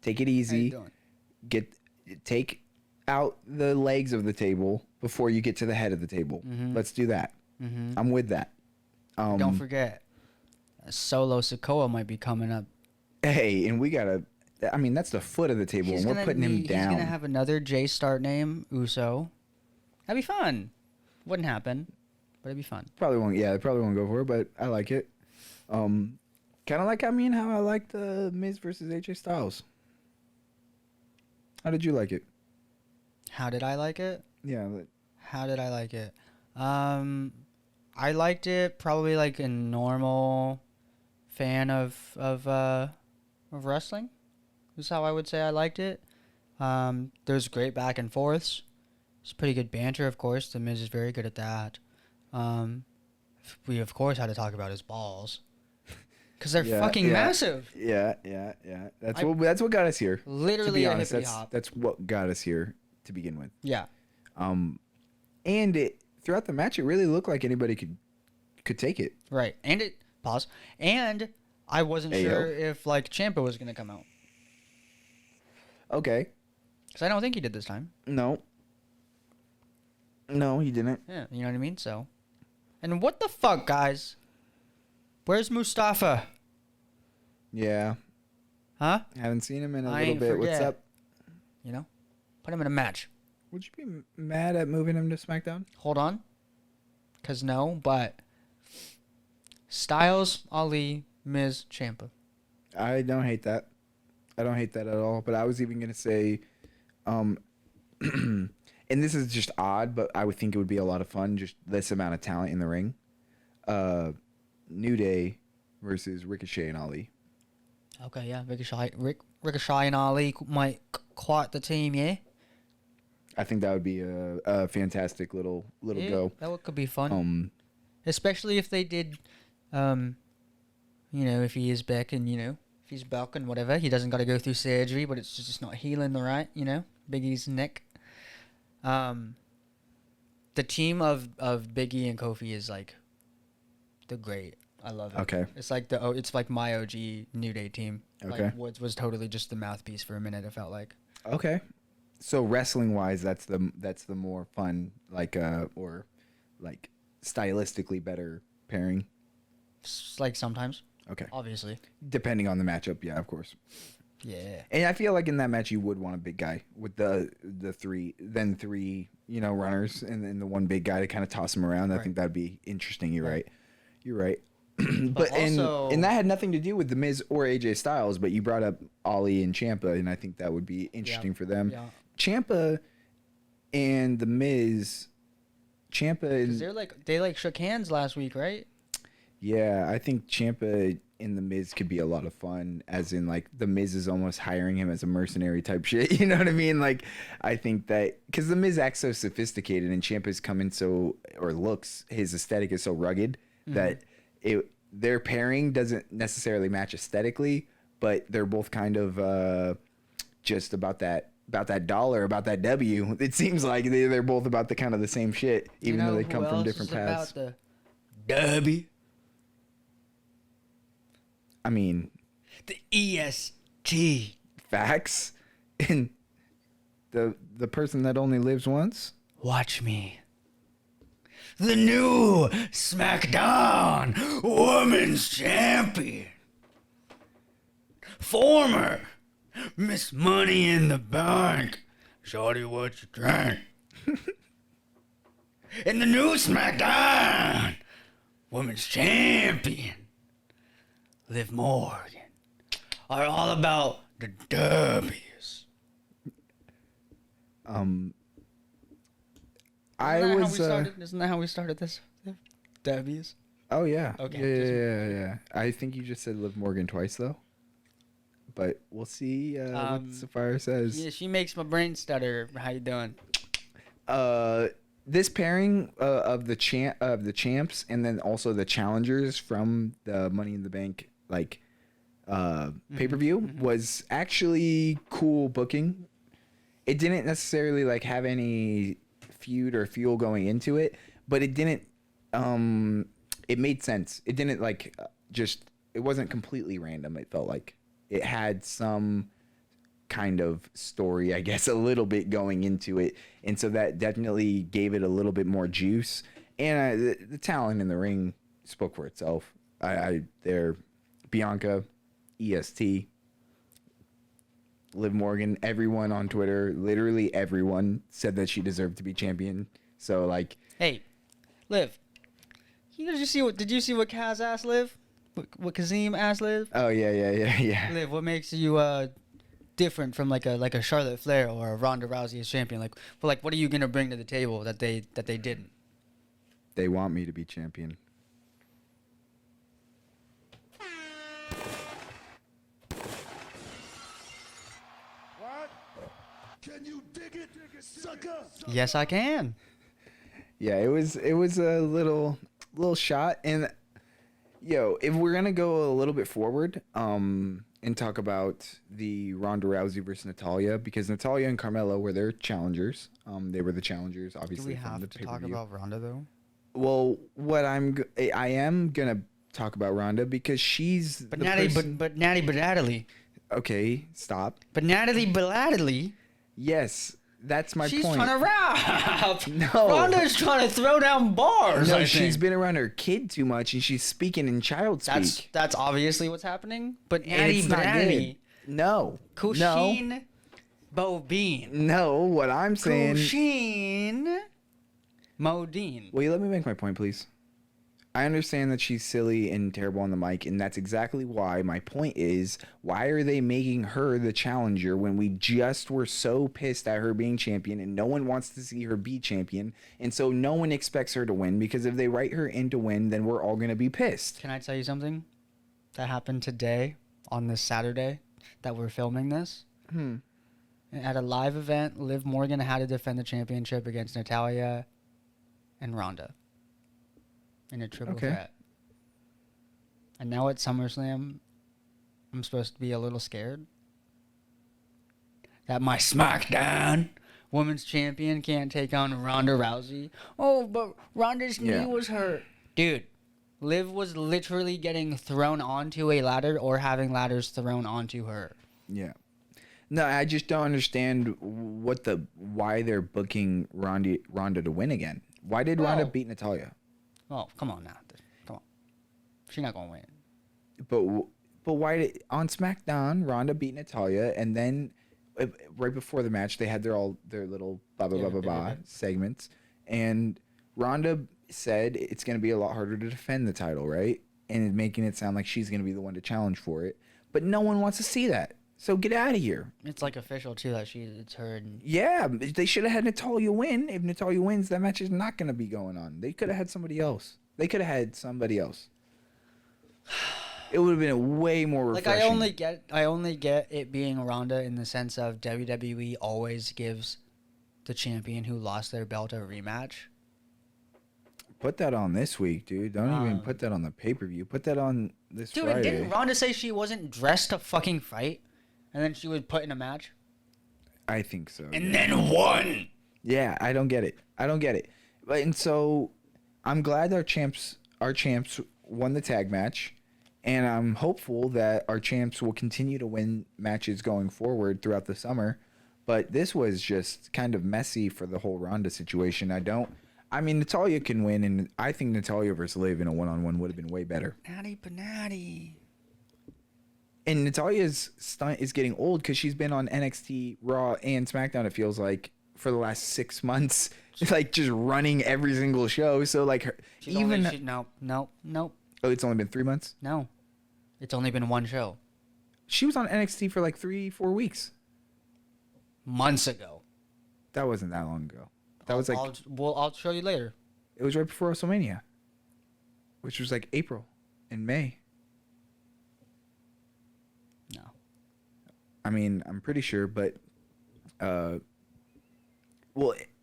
Speaker 1: Take it easy. Take out the legs of the table before you get to the head of the table.
Speaker 2: Mm-hmm.
Speaker 1: Let's do that.
Speaker 2: Mm-hmm.
Speaker 1: I'm with that.
Speaker 2: Don't forget, Solo Sikoa might be coming up.
Speaker 1: Hey, and we gotta. I mean, that's the foot of the table, and we're putting him down.
Speaker 2: He's gonna have another J start name, Uso. That'd be fun. Wouldn't happen, but it'd be fun.
Speaker 1: Probably won't. Yeah, they probably won't go for it, but I like it. Kind of like how I like the Miz versus AJ Styles. How did you like it?
Speaker 2: How did I like it?
Speaker 1: Yeah.
Speaker 2: How did I like it? I liked it probably like a normal fan of wrestling. Is how I would say I liked it. There's great back and forths. It's pretty good banter, of course. The Miz is very good at that. We of course had to talk about his balls because they're fucking massive.
Speaker 1: Yeah. That's what got us here.
Speaker 2: Literally,
Speaker 1: to be
Speaker 2: a
Speaker 1: honest,
Speaker 2: hippity hop.
Speaker 1: that's what got us here to begin with.
Speaker 2: Yeah.
Speaker 1: And throughout the match, it really looked like anybody could take it.
Speaker 2: Right. And pause. And I wasn't
Speaker 1: Ayo.
Speaker 2: sure if like Ciampa was gonna come out
Speaker 1: Okay.
Speaker 2: because I don't think he did this time.
Speaker 1: No, he didn't.
Speaker 2: Yeah, you know what I mean. So, and what the fuck, guys? Where's Mustafa?
Speaker 1: Yeah.
Speaker 2: Huh?
Speaker 1: Haven't seen him in a
Speaker 2: I
Speaker 1: little
Speaker 2: ain't
Speaker 1: bit. What's
Speaker 2: forget.
Speaker 1: up?
Speaker 2: You know, put him in a match.
Speaker 1: Would you be mad at moving him to SmackDown?
Speaker 2: Hold on. Cause no, but Styles, Ali, Miz, Ciampa.
Speaker 1: I don't hate that. I don't hate that at all. But I was even gonna say, and this is just odd, but I would think it would be a lot of fun. Just this amount of talent in the ring. New Day versus Ricochet and Ali.
Speaker 2: Okay, yeah, Ricochet and Ali might quite the team, yeah.
Speaker 1: I think that would be a fantastic little
Speaker 2: Yeah,
Speaker 1: go.
Speaker 2: that could be fun. Especially if they did, if he is back and, if he's back and whatever, he doesn't got to go through surgery, but it's just not healing the right, Biggie's neck. The team of Biggie and Kofi is like, the great. I love it.
Speaker 1: Okay.
Speaker 2: It's like it's like my OG New Day team.
Speaker 1: Okay.
Speaker 2: Like Woods was totally just the mouthpiece for a minute. It felt like.
Speaker 1: Okay. So wrestling wise, that's the more fun, or like stylistically better pairing.
Speaker 2: Like sometimes.
Speaker 1: Okay.
Speaker 2: Obviously.
Speaker 1: Depending on the matchup, yeah, of course.
Speaker 2: Yeah.
Speaker 1: And I feel like in that match you would want a big guy with the three runners and then the one big guy to kind of toss them around. I think that'd be interesting. You're right. But
Speaker 2: also,
Speaker 1: and that had nothing to do with the Miz or AJ Styles, but you brought up Ali and Ciampa, and I think that would be interesting for them.
Speaker 2: Yeah.
Speaker 1: Ciampa and the Miz. Ciampa and
Speaker 2: they shook hands last week, right?
Speaker 1: yeah, I think Ciampa and the Miz could be a lot of fun. As in, like the Miz is almost hiring him as a mercenary type shit. You know what I mean? Like, I think that because the Miz acts so sophisticated and Ciampa's looks, his aesthetic is so rugged that their pairing doesn't necessarily match aesthetically, but they're both kind of just about that dollar, about that W. It seems like they're both about the kind of the same shit, even though they come from different paths.
Speaker 2: About the W.
Speaker 1: I mean,
Speaker 2: the EST.
Speaker 1: Facts. And the person that only lives once.
Speaker 2: Watch me. The new SmackDown Women's Champion. Former Miss Money in the Bank. Shorty, what you drink? And the new SmackDown Women's Champion. Liv Morgan. Are all about the W's. Isn't that how we started this? W's.
Speaker 1: Oh yeah.
Speaker 2: Okay.
Speaker 1: Yeah. I think you just said Liv Morgan twice though. But we'll see what Sapphire says.
Speaker 2: Yeah, she makes my brain stutter. How you doing?
Speaker 1: This pairing of the champs and then also the challengers from the Money in the Bank pay-per-view was actually cool booking. It didn't necessarily have any feud or fuel going into it, but it didn't it made sense. It didn't it wasn't completely random. It felt like it had some kind of story, I guess, a little bit going into it, and so that definitely gave it a little bit more juice. And the talent in the ring spoke for itself. They're Bianca, EST, Liv Morgan. Everyone on Twitter, literally everyone, said that she deserved to be champion. So
Speaker 2: hey, Liv, did you see what Kaz asked Liv? What Kazim asked Liv?
Speaker 1: Oh yeah.
Speaker 2: Liv, what makes you different from like a Charlotte Flair or a Ronda Rousey as champion? What are you gonna bring to the table that they didn't?
Speaker 1: They want me to be champion.
Speaker 3: What? Can you dig it, sucker?
Speaker 2: Yes, I can.
Speaker 1: Yeah, it was a little shot. And if we're gonna go a little bit forward, and talk about the Ronda Rousey versus Natalya, because Natalya and Carmella were their challengers. They were the challengers,
Speaker 2: Do
Speaker 1: obviously.
Speaker 2: we have to talk about Ronda though?
Speaker 1: Well, I am gonna talk about Ronda because she's
Speaker 2: But
Speaker 1: the
Speaker 2: Natalie,
Speaker 1: person.
Speaker 2: but Natalie.
Speaker 1: Okay, stop.
Speaker 2: But Natalie Belatedly,
Speaker 1: Yes, that's my
Speaker 2: she's
Speaker 1: point.
Speaker 2: trying to rap.
Speaker 1: No.
Speaker 2: Ronda's trying to throw down bars.
Speaker 1: No,
Speaker 2: I
Speaker 1: she's
Speaker 2: think.
Speaker 1: been around her kid too much, and she's speaking in child speak.
Speaker 2: That's obviously what's happening. But
Speaker 1: And
Speaker 2: Natalie
Speaker 1: it's not
Speaker 2: Belatedly,
Speaker 1: good. No.
Speaker 2: Kool
Speaker 1: No.
Speaker 2: Sheen, Bobine.
Speaker 1: No, what I'm saying.
Speaker 2: Kool Sheen, Modine.
Speaker 1: Will you let me make my point, please? I understand that she's silly and terrible on the mic, and that's exactly why my point is, why are they making her the challenger when we just were so pissed at her being champion and no one wants to see her be champion, and so no one expects her to win, because if they write her in to win, then we're all going to be pissed.
Speaker 2: Can I tell you something that happened today on this Saturday that we're filming this? At a live event, Liv Morgan had to defend the championship against Natalya and Ronda in a triple threat. And now at SummerSlam, I'm supposed to be a little scared that my SmackDown Women's Champion can't take on Ronda Rousey. Oh, but Ronda's knee was hurt. Dude, Liv was literally getting thrown onto a ladder or having ladders thrown onto her.
Speaker 1: Yeah. No, I just don't understand why they're booking Ronda to win again. Why did Ronda beat Natalya?
Speaker 2: Oh, come on now. Come on. She's not going to win.
Speaker 1: But why did on SmackDown Ronda beat Natalya, and then right before the match they had their little blah blah blah blah blah segments, and Ronda said it's going to be a lot harder to defend the title, right? And making it sound like she's going to be the one to challenge for it, but no one wants to see that. So get out of here.
Speaker 2: It's like official too that it's her. And
Speaker 1: Yeah, they should have had Natalya win. If Natalya wins, that match is not going to be going on. They could have had somebody else. It would have been way more refreshing.
Speaker 2: Like I only get it being Ronda in the sense of WWE always gives the champion who lost their belt a rematch.
Speaker 1: Put that on this week, dude. Don't even put that on the pay-per-view. Put that on this
Speaker 2: Dude,
Speaker 1: Friday.
Speaker 2: didn't Ronda say she wasn't dressed to fucking fight? And then she was put in a match?
Speaker 1: I think so.
Speaker 2: And then won!
Speaker 1: Yeah, I don't get it. And so I'm glad our champs won the tag match, and I'm hopeful that our champs will continue to win matches going forward throughout the summer. But this was just kind of messy for the whole Ronda situation. Natalya can win, and I think Natalya versus Liv in a one-on-one would have been way better.
Speaker 2: Natty Panatty.
Speaker 1: And Natalya's stunt is getting old because she's been on NXT, Raw, and SmackDown, it feels like, for the last 6 months. Like, just running every single show. So, like,
Speaker 2: No.
Speaker 1: Oh, it's only been 3 months?
Speaker 2: No. It's only been one show.
Speaker 1: She was on NXT for, like, 3-4 weeks.
Speaker 2: Months ago.
Speaker 1: That wasn't that long ago. That was, like...
Speaker 2: I'll show you later.
Speaker 1: It was right before WrestleMania. Which was, like, April and May.
Speaker 2: No.
Speaker 1: I'm pretty sure, but...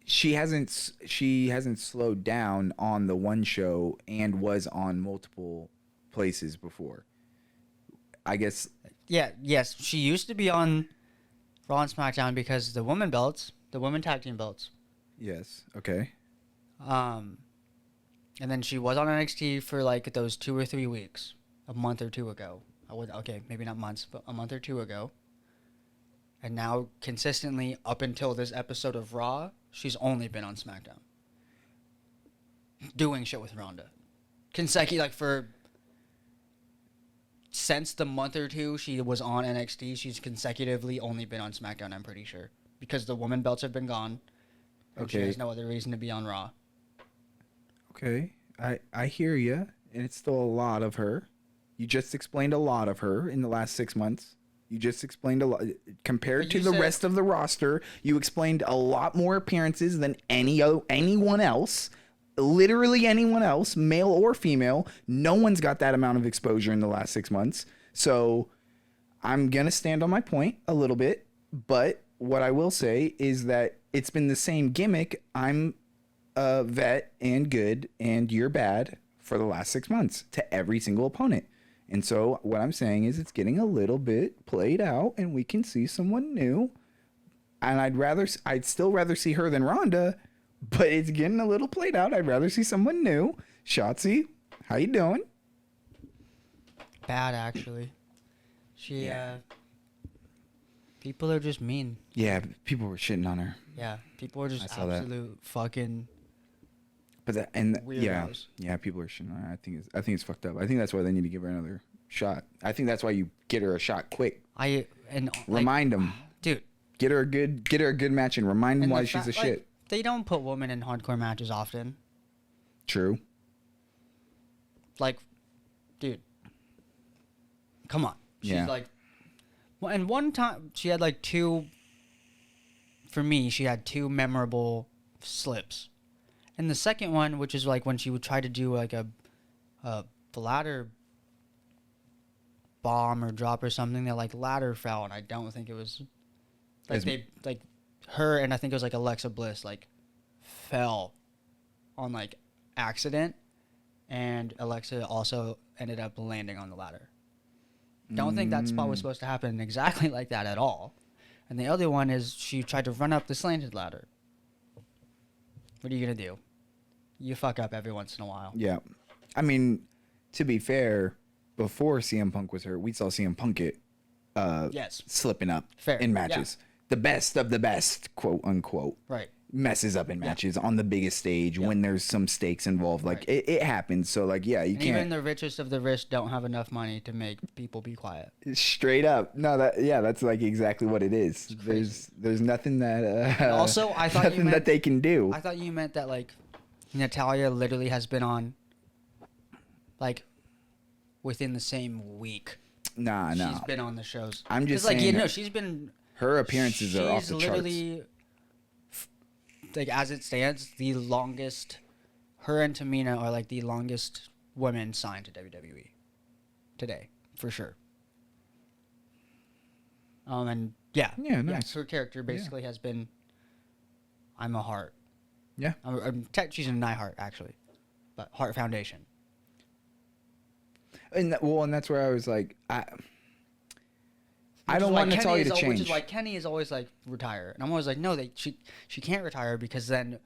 Speaker 1: she hasn't slowed down on the one show and was on multiple places before. I guess.
Speaker 2: Yeah, yes. She used to be on Raw and SmackDown because the women tag team belts.
Speaker 1: Yes. Okay.
Speaker 2: And then she was on NXT for like those 2 or 3 weeks, a month or two ago. Okay, maybe not months, but a month or two ago. And now, consistently, up until this episode of Raw, she's only been on SmackDown. Doing shit with Ronda. Since the month or two she was on NXT, she's consecutively only been on SmackDown, I'm pretty sure. Because the women belts have been gone. And she has no other reason to be on Raw.
Speaker 1: Okay. I hear you. And it's still a lot of her. You just explained a lot of her in the last 6 months. You just explained a lot. Compared to the rest of the roster, you explained a lot more appearances than anyone else. literally anyone else, male or female. No one's got that amount of exposure in the last 6 months. So I'm going to stand on my point a little bit. But what I will say is that it's been the same gimmick. I'm a vet and good and you're bad for the last 6 months to every single opponent. And so what I'm saying is it's getting a little bit played out and we can see someone new. And I'd still rather see her than Ronda, but it's getting a little played out. I'd rather see someone new. Shotzi, how you doing?
Speaker 2: Bad, actually. People are just mean.
Speaker 1: Yeah, people were shitting on her.
Speaker 2: Yeah, people are just
Speaker 1: I saw that.
Speaker 2: absolute fucking
Speaker 1: But
Speaker 2: weirdos.
Speaker 1: yeah, people are shitting on her. I think it's fucked up. I think that's why they need to give her another shot. I think that's why you get her a shot quick. Remind them,
Speaker 2: dude.
Speaker 1: Get her a good match and remind them why she's a shit.
Speaker 2: They don't put women in hardcore matches often.
Speaker 1: True.
Speaker 2: Like, dude, come on.
Speaker 1: Yeah.
Speaker 2: She's like, well, and one time she had like two. For me, she had two memorable slips, and the second one, which is like when she would try to do like a ladder bomb or drop or something, that like ladder fell, and I don't think it was like her and I think it was like Alexa Bliss like fell on like accident, and Alexa also ended up landing on the ladder. Don't think that spot was supposed to happen exactly like that at all. And the other one is she tried to run up the slanted ladder. What are you gonna do? You fuck up every once in a while.
Speaker 1: Yeah. I mean, to be fair, before CM Punk was hurt, we saw CM Punk slipping up in matches. Yeah. The best of the best, quote unquote.
Speaker 2: Right.
Speaker 1: Messes up in matches on the biggest stage when there's some stakes involved. Like it happens. So like, yeah, you can't.
Speaker 2: Even the richest of the rich don't have enough money to make people be quiet.
Speaker 1: Straight up. No, that's like exactly what it is. There's nothing that
Speaker 2: also I thought
Speaker 1: nothing that they can do.
Speaker 2: I thought you meant that like Natalya literally has been on like within the same week.
Speaker 1: No.
Speaker 2: She's been on the shows.
Speaker 1: I'm just
Speaker 2: like
Speaker 1: saying.
Speaker 2: she's been.
Speaker 1: Her appearances are off the charts. She's
Speaker 2: literally, like as it stands, the longest. Her and Tamina are like the longest women signed to WWE today, for sure. And yeah,
Speaker 1: nice.
Speaker 2: Her character basically has been. I'm a heart.
Speaker 1: Yeah,
Speaker 2: she's a Neidhart actually, but Heart Foundation.
Speaker 1: And that's where I was like, I don't want Natalya to change.
Speaker 2: Which is why Kenny is always like retire, and I'm always like, no, she can't retire because then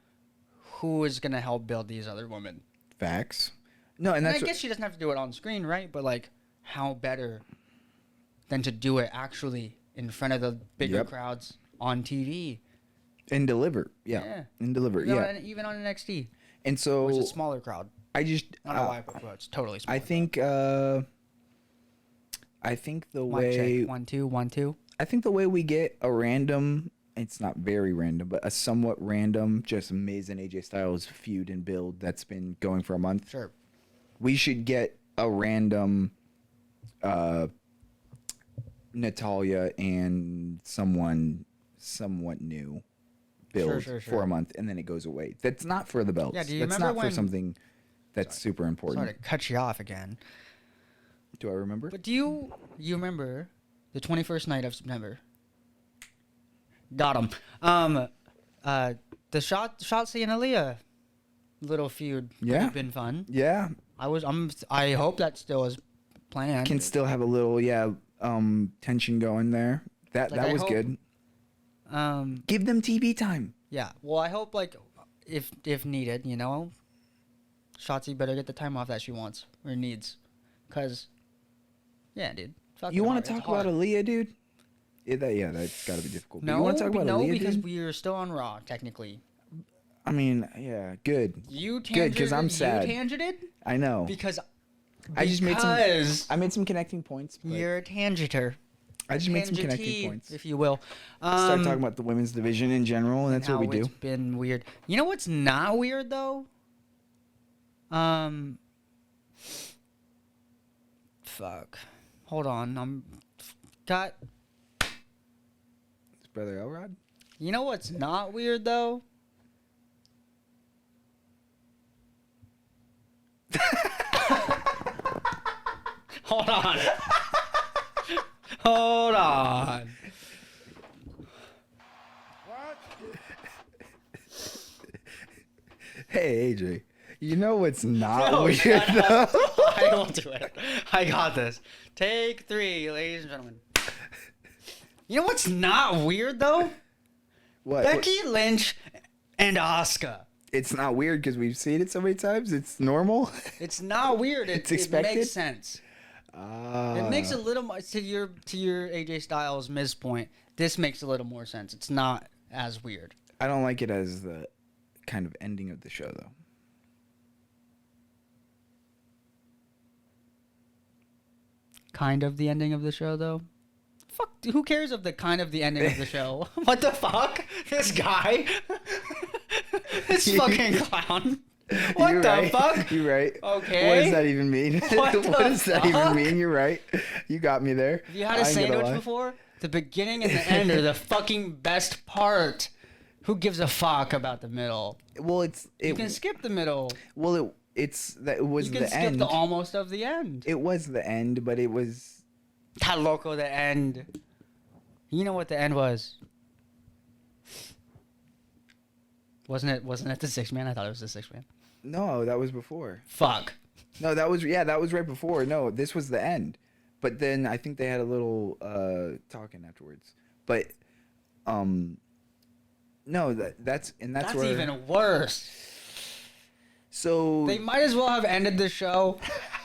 Speaker 2: who is gonna help build these other women?
Speaker 1: Facts. No, and that's
Speaker 2: I guess she doesn't have to do it on screen, right? But like, how better than to do it actually in front of the bigger crowds on TV
Speaker 1: and deliver, and deliver,
Speaker 2: even on NXT.
Speaker 1: And so
Speaker 2: it's a smaller crowd.
Speaker 1: I just
Speaker 2: I don't know why, but it's totally small.
Speaker 1: I think the
Speaker 2: Mic
Speaker 1: way
Speaker 2: check. 1 2 1 2.
Speaker 1: I think the way we get a random, it's not very random, but a somewhat random, just Miz and AJ Styles feud and build that's been going for a month.
Speaker 2: Sure.
Speaker 1: We should get a random Natalya and someone somewhat new build for a month, and then it goes away. That's not for the belts.
Speaker 2: Yeah, do you
Speaker 1: that's
Speaker 2: remember
Speaker 1: not for something that's super important.
Speaker 2: Sorry to cut you off again.
Speaker 1: Do I remember?
Speaker 2: But do you remember the 21st night of September? Got him. The Shotzi and Aaliyah little feud would have been fun.
Speaker 1: Yeah.
Speaker 2: I hope that still is planned.
Speaker 1: Can still have a little tension going there. That was good. Give them TV time.
Speaker 2: Yeah. Well, I hope like if needed, Shotzi better get the time off that she wants or needs, cause. Yeah, dude.
Speaker 1: You want to talk about Aaliyah, dude? That's got to be difficult.
Speaker 2: No,
Speaker 1: you want to talk about Aaliyah,
Speaker 2: because
Speaker 1: dude?
Speaker 2: we're still on Raw, technically.
Speaker 1: I mean, yeah, good.
Speaker 2: Good,
Speaker 1: because I'm sad.
Speaker 2: You tangented?
Speaker 1: I know.
Speaker 2: Because
Speaker 1: I made some connecting points.
Speaker 2: You're a tangenter.
Speaker 1: I just made some connecting points,
Speaker 2: if you will.
Speaker 1: Start talking about the women's division in general, and that's what we do.
Speaker 2: It's been weird. You know what's not weird though? Fuck. Hold on. Got.
Speaker 1: His brother Elrod?
Speaker 2: You know what's not weird though? Hold on. Hold on.
Speaker 3: What?
Speaker 1: Hey, AJ. You know what's not
Speaker 2: No,
Speaker 1: weird
Speaker 2: shut
Speaker 1: though?
Speaker 2: up. I will do it. I got this. Take 3, ladies and gentlemen. You know what's not weird though?
Speaker 1: What?
Speaker 2: Becky Lynch and Asuka.
Speaker 1: It's not weird because we've seen it so many times. It's normal.
Speaker 2: It's not weird.
Speaker 1: It's
Speaker 2: It
Speaker 1: expected?
Speaker 2: makes sense. It makes a little more to your AJ Styles Miz point. This makes a little more sense. It's not as weird.
Speaker 1: I don't like it as the kind of ending of the show though.
Speaker 2: Kind of the ending of the show though. Fuck, who cares of the kind of the ending of the show? What the fuck? This guy? This fucking clown. What
Speaker 1: You're
Speaker 2: the
Speaker 1: right.
Speaker 2: fuck?
Speaker 1: You're right.
Speaker 2: Okay.
Speaker 1: What does that even mean?
Speaker 2: What the
Speaker 1: does that even
Speaker 2: fuck?
Speaker 1: mean? You're right. You got me there.
Speaker 2: Have you had a
Speaker 1: I ain't gonna
Speaker 2: sandwich
Speaker 1: lie.
Speaker 2: before? The beginning and the end are the fucking best part. Who gives a fuck about the middle?
Speaker 1: Well,
Speaker 2: You can skip the middle.
Speaker 1: it was
Speaker 2: You can
Speaker 1: the
Speaker 2: skip
Speaker 1: end.
Speaker 2: the almost of the end.
Speaker 1: It was the end, but it was
Speaker 2: Ta loco, the end. You know what the end was? Wasn't it the 6-man? I thought it was the 6-man.
Speaker 1: no, that was before.
Speaker 2: Fuck.
Speaker 1: No, that was right before. No, this was the end. But then I think they had a little talking afterwards. But no, that's
Speaker 2: That's
Speaker 1: where
Speaker 2: even worse.
Speaker 1: so
Speaker 2: They might as well have ended the show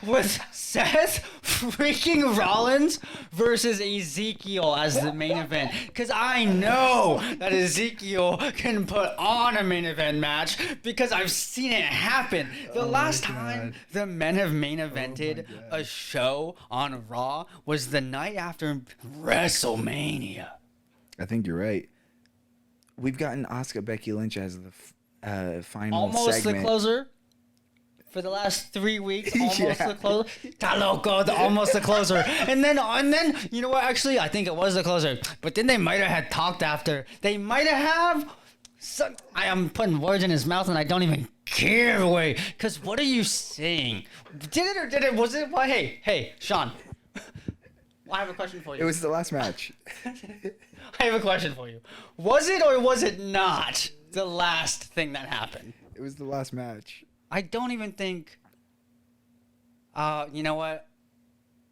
Speaker 2: with Seth freaking Rollins versus Ezekiel as the main event. Because I know that Ezekiel can put on a main event match because I've seen it happen. The last time the men have main evented a show on Raw was the night after WrestleMania.
Speaker 1: I think you're right. We've gotten Asuka Becky Lynch as the final
Speaker 2: Almost
Speaker 1: segment.
Speaker 2: the closer. For the last 3 weeks, almost
Speaker 1: Yeah.
Speaker 2: the closer. Ta loco, almost the closer. And then, you know what? Actually, I think it was the closer. But then they might have had talked after. They might have. I am putting words in his mouth, and I don't even care. Wait, because what are you saying? Did it or did it? Was it? Why? Hey, Sean. I have a question for you.
Speaker 1: It was the last match.
Speaker 2: I have a question for you. Was it or was it not the last thing that happened?
Speaker 1: It was the last match.
Speaker 2: I don't even think. You know what?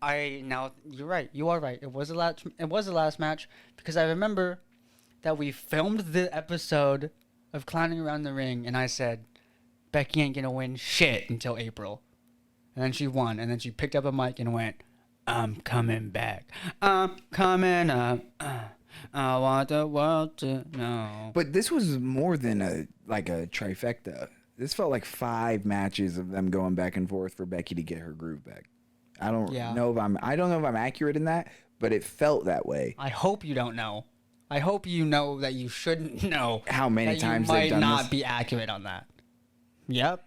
Speaker 2: You're right. You are right. It was the last. It was the last match because I remember that we filmed the episode of Clowning Around the Ring, and I said Becky ain't gonna win shit until April, and then she won, and then she picked up a mic and went, "I'm coming back. I'm coming up. I want the world to know."
Speaker 1: But this was more than a trifecta. This felt like 5 matches of them going back and forth for Becky to get her groove back. I don't know if I'm accurate in that, but it felt that way.
Speaker 2: I hope you don't know. I hope you know that you shouldn't know.
Speaker 1: How many
Speaker 2: that
Speaker 1: times
Speaker 2: you
Speaker 1: they've
Speaker 2: might
Speaker 1: done
Speaker 2: not
Speaker 1: this?
Speaker 2: be accurate on that. Yep.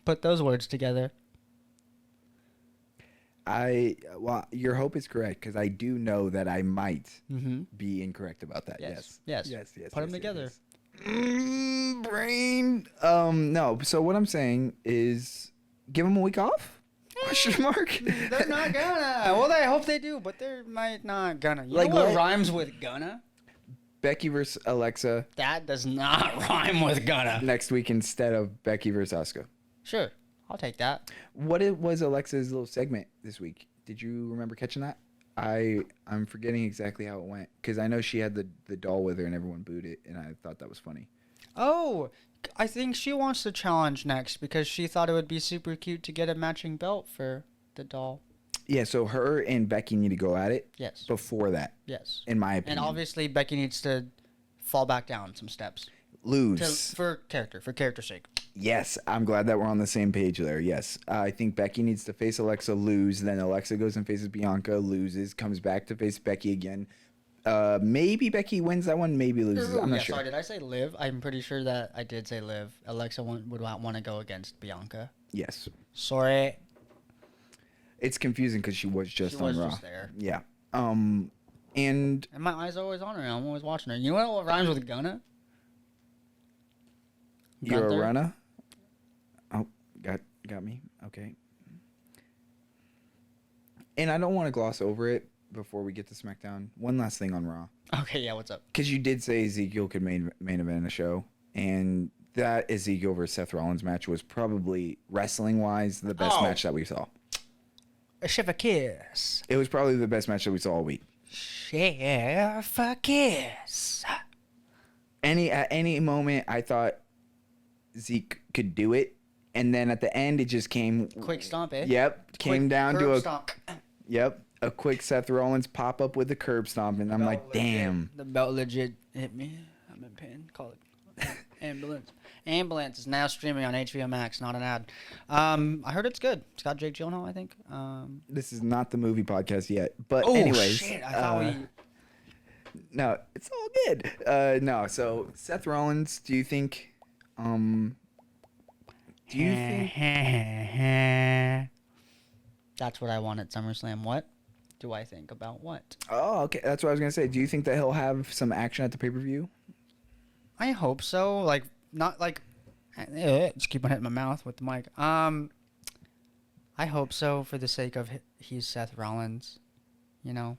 Speaker 2: Put those words together.
Speaker 1: Your hope is correct because I do know that I might be incorrect about that. Yes.
Speaker 2: Put them together.
Speaker 1: Brain. No. So what I'm saying is, give them a week off? Question mark.
Speaker 2: They're not gonna. Well, I hope they do, but they might not gonna. You
Speaker 1: Like
Speaker 2: know what
Speaker 1: what?
Speaker 2: rhymes with gonna?
Speaker 1: Becky versus Alexa
Speaker 2: That does not rhyme with gonna.
Speaker 1: next week instead of Becky versus Asuka.
Speaker 2: Sure, I'll take that.
Speaker 1: What was Alexa's little segment this week? Did you remember catching that? I'm forgetting exactly how it went because I know she had the doll with her and everyone booed it, and I thought that was funny.
Speaker 2: Oh, I think she wants to challenge next because she thought it would be super cute to get a matching belt for the doll.
Speaker 1: Yeah, so her and Becky need to go at it.
Speaker 2: Yes.
Speaker 1: Before that,
Speaker 2: Yes.
Speaker 1: in my opinion.
Speaker 2: And obviously Becky needs to fall back down some steps
Speaker 1: lose.
Speaker 2: for character's sake.
Speaker 1: Yes, I'm glad that we're on the same page there. Yes, I think Becky needs to face Alexa, lose. Then Alexa goes and faces Bianca, loses, comes back to face Becky again. Maybe Becky wins that one, maybe loses. I'm not sure.
Speaker 2: Sorry, did I say Liv? I'm pretty sure that I did say Liv. Alexa would want to go against Bianca.
Speaker 1: Yes.
Speaker 2: Sorry.
Speaker 1: It's confusing because she was just on Raw.
Speaker 2: Just there.
Speaker 1: Yeah. And
Speaker 2: And my eyes are always on her. I'm always watching her. You know what rhymes with Gunna?
Speaker 1: you're a
Speaker 2: Gunther?
Speaker 1: runner. Oh, got me. Okay. And I don't want to gloss over it before we get to SmackDown. One last thing on Raw.
Speaker 2: Okay, yeah, what's up?
Speaker 1: Because you did say Ezekiel could main event a show. And that Ezekiel versus Seth Rollins match was probably, wrestling-wise, the best match that we saw.
Speaker 2: A chef a kiss.
Speaker 1: It was probably the best match that we saw all week.
Speaker 2: Chef a kiss.
Speaker 1: At any moment, I thought Zeke could do it. And then at the end, it just came...
Speaker 2: Quick stomp, eh?
Speaker 1: Yep. Came down to a...
Speaker 2: Stomp.
Speaker 1: Yep. A quick Seth Rollins pop-up with a curb stomp. And I'm like, damn.
Speaker 2: The belt legit hit me. I'm in pain. Call it ambulance. Ambulance is now streaming on HBO Max, not an ad. I heard it's good. It's got Jake Gyllenhaal, I think.
Speaker 1: This is not the movie podcast yet. But
Speaker 2: Oh,
Speaker 1: anyways...
Speaker 2: shit. I thought we...
Speaker 1: No, it's all good. No, so Seth Rollins, do you think... Do you think...
Speaker 2: That's what I want at SummerSlam. What do I think about what?
Speaker 1: Oh, okay. That's what I was going to say. Do you think that he'll have some action at the pay-per-view?
Speaker 2: I hope so. Like, not like... just keep on hitting my mouth with the mic. I hope so for the sake of he's Seth Rollins. You know?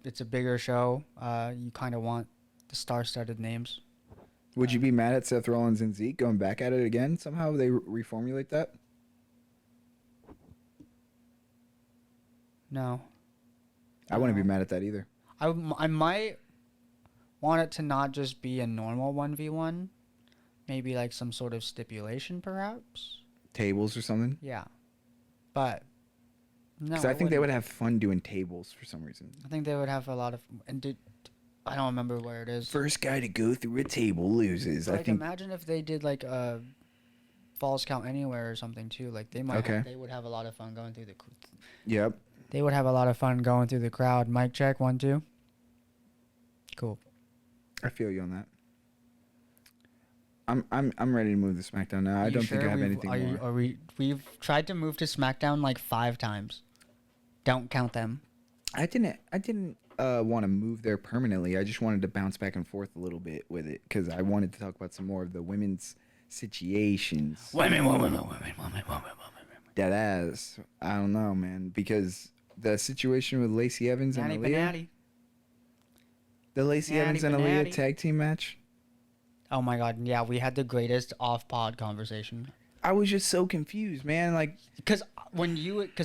Speaker 2: It's a bigger show. You kind of want the star-studded names.
Speaker 1: Would you be mad at Seth Rollins and Zeke going back at it again? Somehow they reformulate that?
Speaker 2: No.
Speaker 1: I wouldn't be mad at that either.
Speaker 2: I might want it to not just be a normal 1v1. Maybe like some sort of stipulation, perhaps.
Speaker 1: Tables or something?
Speaker 2: Yeah. But... No,
Speaker 1: Because I think they would have fun doing tables for some reason.
Speaker 2: I think they would have a lot of... And I don't remember where it is.
Speaker 1: First guy to go through a table loses.
Speaker 2: Like,
Speaker 1: I think.
Speaker 2: imagine if they did like a Falls Count Anywhere or something too. Like they might.
Speaker 1: Okay.
Speaker 2: They would have a lot of fun going through the.
Speaker 1: Yep.
Speaker 2: They would have a lot of fun going through the crowd. Mic check 1 2. Cool.
Speaker 1: I feel you on that. I'm ready to move to SmackDown now. I don't think I have anything more.
Speaker 2: We've tried to move to SmackDown like 5 times. Don't count them.
Speaker 1: I didn't want to move there permanently. I just wanted to bounce back and forth a little bit with it because I wanted to talk about some more of the women's situations.
Speaker 2: Women.
Speaker 1: That ass. I don't know, man, because the situation with Lacey Evans and Aaliyah. The Lacey Evans and Aaliyah tag team match.
Speaker 2: Oh my god, yeah, we had the greatest off-pod conversation.
Speaker 1: I was just so confused, man. Like,
Speaker 2: because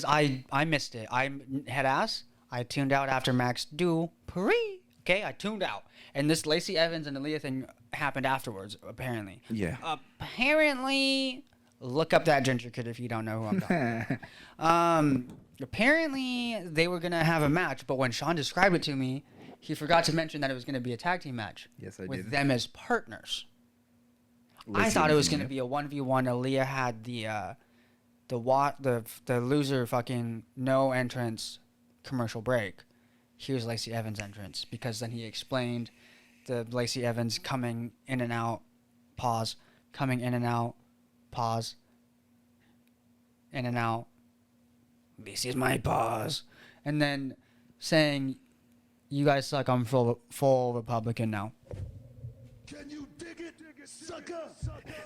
Speaker 2: I missed it. I had ass. I tuned out after Max Dupree. Okay, I tuned out, and this Lacey Evans and Aaliyah thing happened afterwards. Apparently.
Speaker 1: Yeah.
Speaker 2: Apparently, look up that ginger kid if you don't know who I'm talking about. Apparently, they were gonna have a match, but when Sean described it to me, he forgot to mention that it was gonna be a tag team match.
Speaker 1: Yes, I
Speaker 2: with
Speaker 1: did.
Speaker 2: them as partners.
Speaker 1: Lacey
Speaker 2: I thought it was
Speaker 1: Evans,
Speaker 2: gonna be a 1v1. Aaliyah had the loser fucking no entrance commercial break. Here's Lacey Evans' entrance because then he explained the Lacey Evans coming in and out, pause, coming in and out, pause, in and out. This is my pause, and then saying, "You guys suck. I'm full Republican now."
Speaker 3: Can you dig it, sucker?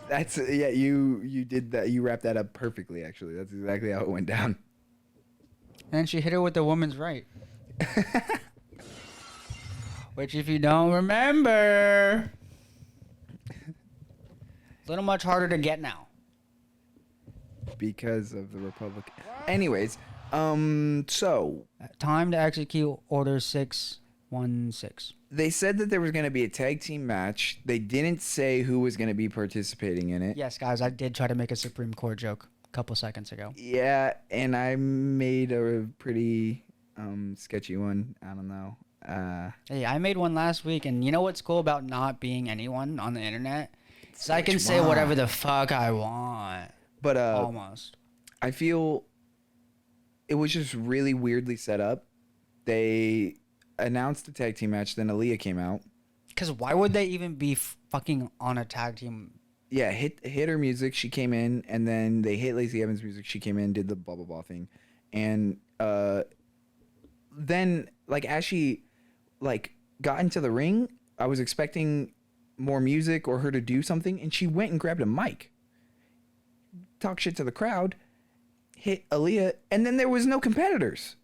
Speaker 1: That's yeah. You did that. You wrapped that up perfectly. Actually, that's exactly how it went down.
Speaker 2: And she hit her with the woman's right. Which, if you don't remember, a little much harder to get now.
Speaker 1: Because of the Republican. Anyways, so
Speaker 2: Time to execute Order 616.
Speaker 1: they said that there was going to be a tag team match. They didn't say who was going to be participating in it.
Speaker 2: Yes, guys, I did try to make a Supreme Court joke a couple seconds ago.
Speaker 1: Yeah, and I made a pretty sketchy one. I don't know.
Speaker 2: Hey, I made one last week, and you know what's cool about not being anyone on the internet? So I can say whatever the fuck I want.
Speaker 1: But
Speaker 2: Almost.
Speaker 1: I feel it was just really weirdly set up. They announced the tag team match, then Aaliyah came out.
Speaker 2: Because why would they even be fucking on a tag team?
Speaker 1: Yeah, hit her music, she came in, and then they hit Lacey Evans' music, she came in, did the blah blah blah thing. And then like as she like got into the ring, I was expecting more music or her to do something, and she went and grabbed a mic. Talk shit to the crowd, hit Aaliyah, and then there was no competitors.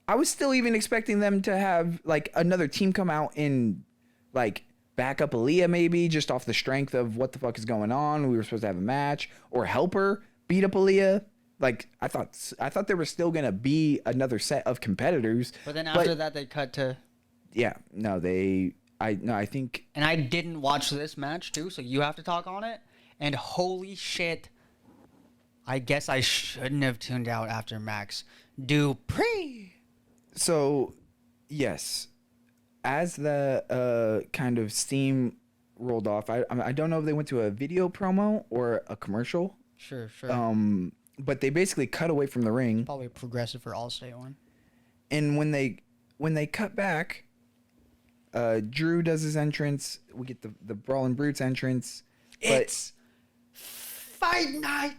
Speaker 1: I was still even expecting them to have like another team come out and like back up Aaliyah, maybe just off the strength of what the fuck is going on. We were supposed to have a match, or help her beat up Aaliyah. Like I thought there was still gonna be another set of competitors.
Speaker 2: But then after that, they cut to.
Speaker 1: Yeah, no, I think.
Speaker 2: And I didn't watch this match too, so you have to talk on it. And holy shit, I guess I shouldn't have tuned out after Max Dupree.
Speaker 1: So, yes, as the kind of steam rolled off, I don't know if they went to a video promo or a commercial.
Speaker 2: Sure.
Speaker 1: But they basically cut away from the ring.
Speaker 2: Probably a Progressive or Allstate one.
Speaker 1: And when they cut back, Drew does his entrance. We get the Brawling Brutes entrance.
Speaker 2: It's fight night.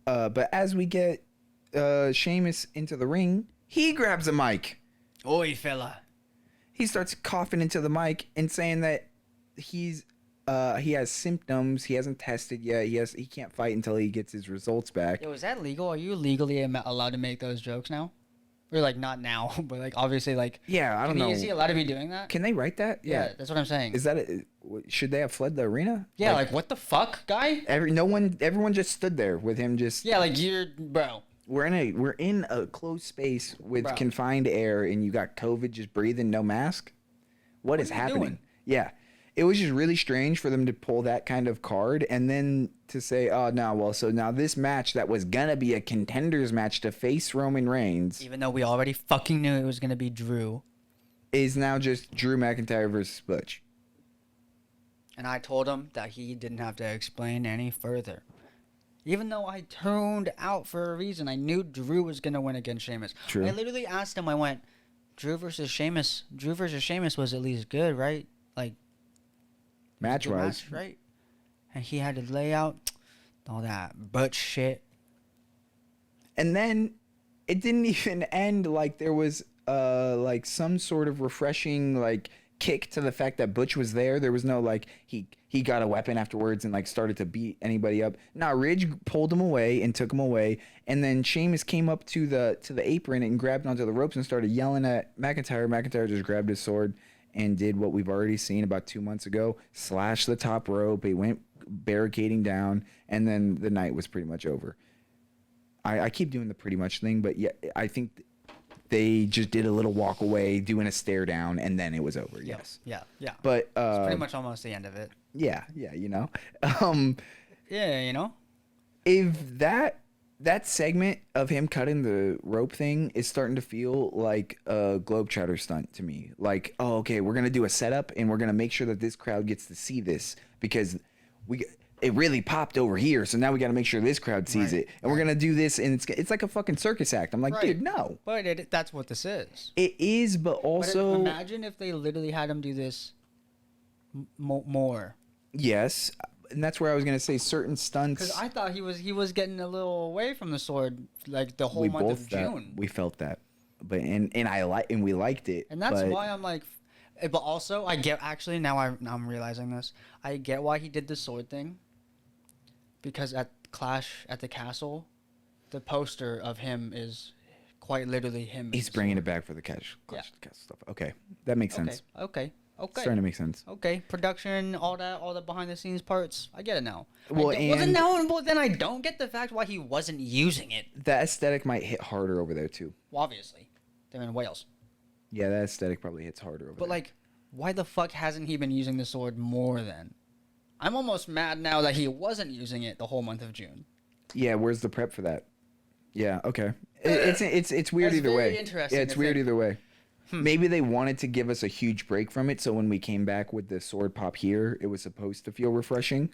Speaker 1: But as we get Sheamus into the ring, he grabs a mic.
Speaker 2: Oi, fella.
Speaker 1: He starts coughing into the mic and saying that he has symptoms. He hasn't tested yet. He can't fight until he gets his results back.
Speaker 2: Yo, is that legal? Are you legally allowed to make those jokes now? Or like not now, but like obviously like.
Speaker 1: Yeah, I don't know.
Speaker 2: Is he allowed to be doing that?
Speaker 1: Can they write that?
Speaker 2: Yeah, that's what I'm saying.
Speaker 1: Is that should they have fled the arena?
Speaker 2: Yeah, like what the fuck, guy?
Speaker 1: Everyone just stood there with him. Just
Speaker 2: yeah, like you're bro.
Speaker 1: We're in a closed space with
Speaker 2: Bro.
Speaker 1: confined air, and you got COVID just breathing, no mask. What is
Speaker 2: are you
Speaker 1: happening?
Speaker 2: doing?
Speaker 1: Yeah, it was just really strange for them to pull that kind of card, and then to say, "Oh no, well, so now this match that was gonna be a contenders match to face Roman Reigns,
Speaker 2: Even though we already fucking knew it was gonna be Drew,
Speaker 1: is now just Drew McIntyre versus Butch."
Speaker 2: and I told him that he didn't have to explain any further. Even though I tuned out for a reason, I knew Drew was gonna win against Sheamus.
Speaker 1: True.
Speaker 2: I literally asked him. I went, Drew versus Sheamus was at least good, right? Like
Speaker 1: Match-wise.
Speaker 2: match, right? And he had to lay out all that butt shit.
Speaker 1: And then it didn't even end like there was like some sort of refreshing like kick to the fact that Butch was there. There was no like he got a weapon afterwards and like started to beat anybody up. Nah, Ridge pulled him away and took him away, and then Sheamus came up to the apron and grabbed onto the ropes and started yelling at McIntyre. McIntyre just grabbed his sword and did what we've already seen about 2 months ago: slash the top rope. He went barricading down, and then the night was pretty much over. I keep doing the pretty much thing, but yeah, I think they just did a little walk away, doing a stare down, and then it was over. Yes.
Speaker 2: Yeah.
Speaker 1: But
Speaker 2: It's pretty much almost the end of it.
Speaker 1: yeah, you know.
Speaker 2: Yeah, you know.
Speaker 1: If that segment of him cutting the rope thing is starting to feel like a Globetrotter stunt to me. Like, oh, okay, we're gonna do a setup and we're gonna make sure that this crowd gets to see this because it really popped over here, so now we got to make sure this crowd sees
Speaker 2: Right,
Speaker 1: it, and we're gonna do this, and it's like a fucking circus act. I'm like,
Speaker 2: Right.
Speaker 1: dude, no,
Speaker 2: But that's what this is.
Speaker 1: it is, but also
Speaker 2: Imagine if they literally had him do this more.
Speaker 1: yes, and that's where I was gonna say certain stunts.
Speaker 2: Because I thought he was getting a little away from the sword like the whole month of June.
Speaker 1: we felt that, but and we liked it,
Speaker 2: And that's
Speaker 1: but
Speaker 2: why I'm like, but also I get now I'm realizing this. I get why he did the sword thing. Because at Clash at the Castle, the poster of him is quite literally him.
Speaker 1: he's bringing it back for the Clash stuff. Okay, that makes sense.
Speaker 2: Okay.
Speaker 1: Starting to make sense.
Speaker 2: Okay, production, all the behind the scenes parts. I get it now.
Speaker 1: Well,
Speaker 2: Then I don't get the fact why he wasn't using it.
Speaker 1: That aesthetic might hit harder over there too.
Speaker 2: Well, obviously, they're in Wales.
Speaker 1: Yeah, that aesthetic probably hits harder over there.
Speaker 2: But like, why the fuck hasn't he been using the sword more then? I'm almost mad now that he wasn't using it the whole month of June.
Speaker 1: Yeah, where's the prep for that? Yeah, okay. It's weird
Speaker 2: That's
Speaker 1: either
Speaker 2: very
Speaker 1: way.
Speaker 2: interesting
Speaker 1: Yeah, it's
Speaker 2: to
Speaker 1: weird
Speaker 2: think.
Speaker 1: either way. Maybe they wanted to give us a huge break from it, so when we came back with the sword pop here, it was supposed to feel refreshing.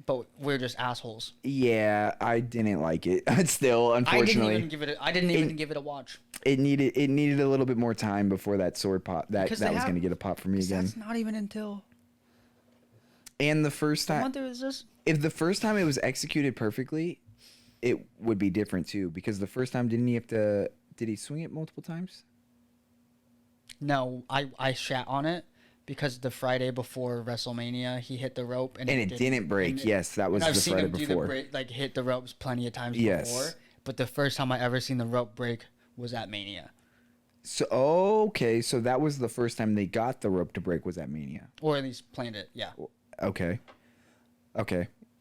Speaker 2: But we're just assholes.
Speaker 1: Yeah, I didn't like it. Still, unfortunately,
Speaker 2: I didn't even give it a watch.
Speaker 1: it needed a little bit more time before that sword pop that
Speaker 2: Because
Speaker 1: was
Speaker 2: they
Speaker 1: going to
Speaker 2: have-
Speaker 1: get a pop from me again.
Speaker 2: That's not even until
Speaker 1: And the first
Speaker 2: what
Speaker 1: time,
Speaker 2: month is this?
Speaker 1: if the first time it was executed perfectly, it would be different too. Because the first time, did he swing it multiple times?
Speaker 2: No, I shat on it because the Friday before WrestleMania he hit the rope
Speaker 1: And it didn't break.
Speaker 2: and
Speaker 1: yes, that was
Speaker 2: and I've
Speaker 1: the
Speaker 2: seen
Speaker 1: Friday
Speaker 2: him do
Speaker 1: before.
Speaker 2: hit the ropes plenty of times
Speaker 1: Yes.
Speaker 2: before. but the first time I ever seen the rope break was at Mania.
Speaker 1: So okay, so that was the first time they got the rope to break was at Mania.
Speaker 2: Or at least planned it, yeah.
Speaker 1: Okay.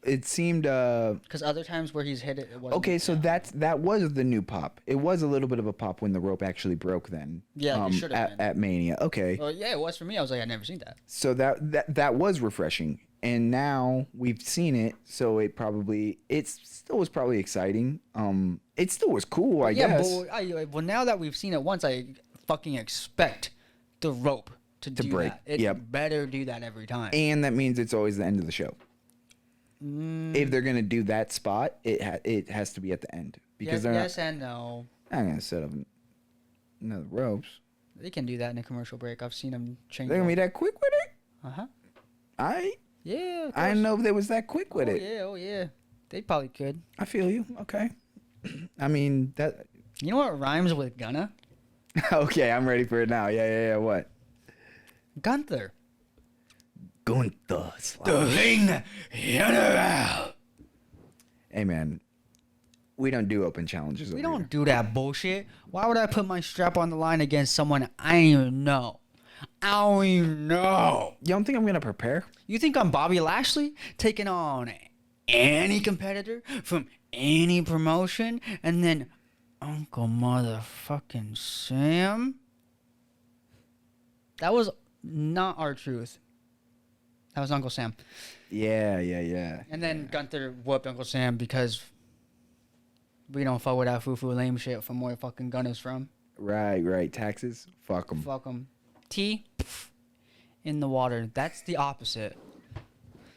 Speaker 1: It seemed
Speaker 2: Because other times where he's hit it, it wasn't.
Speaker 1: okay, so that was the new pop. It was a little bit of a pop when the rope actually broke then.
Speaker 2: Yeah, it should have been.
Speaker 1: At Mania. Okay.
Speaker 2: Well, yeah, it was for me. I was like, I'd never seen that.
Speaker 1: So that was refreshing. And now we've seen it, so it still was probably exciting. It still was cool, I guess.
Speaker 2: Well, now that we've seen it once, I fucking expect the rope to do
Speaker 1: break.
Speaker 2: that. It
Speaker 1: Yep.
Speaker 2: better do that every time.
Speaker 1: And that means it's always the end of the show. If they're gonna do that spot, it has to be at the end because
Speaker 2: yes and no.
Speaker 1: they're not gonna set up another ropes.
Speaker 2: They can do that in a commercial break. I've seen them change.
Speaker 1: They're gonna be that quick with it.
Speaker 2: Uh-huh.
Speaker 1: I
Speaker 2: Yeah.
Speaker 1: didn't know if they was that quick with it.
Speaker 2: Oh yeah. They probably could.
Speaker 1: I feel you. Okay. I mean that.
Speaker 2: You know what rhymes with Gunna?
Speaker 1: Okay, I'm ready for it now. Yeah. What?
Speaker 2: Gunther.
Speaker 1: Gunther.
Speaker 2: The Ring General.
Speaker 1: Hey man, we don't do open challenges.
Speaker 2: We
Speaker 1: over
Speaker 2: don't
Speaker 1: here.
Speaker 2: do that bullshit. Why would I put my strap on the line against someone I don't even know? I don't even know.
Speaker 1: You don't think I'm gonna prepare?
Speaker 2: You think I'm Bobby Lashley taking on any competitor from any promotion and then Uncle Motherfucking Sam? That was not our truth. That was Uncle Sam.
Speaker 1: Yeah.
Speaker 2: And then Gunther whooped Uncle Sam because we don't fuck with that foo-foo lame shit from where fucking Gunna's from.
Speaker 1: Right. Taxes. Fuck them.
Speaker 2: Fuck them. Tea in the water. That's the opposite.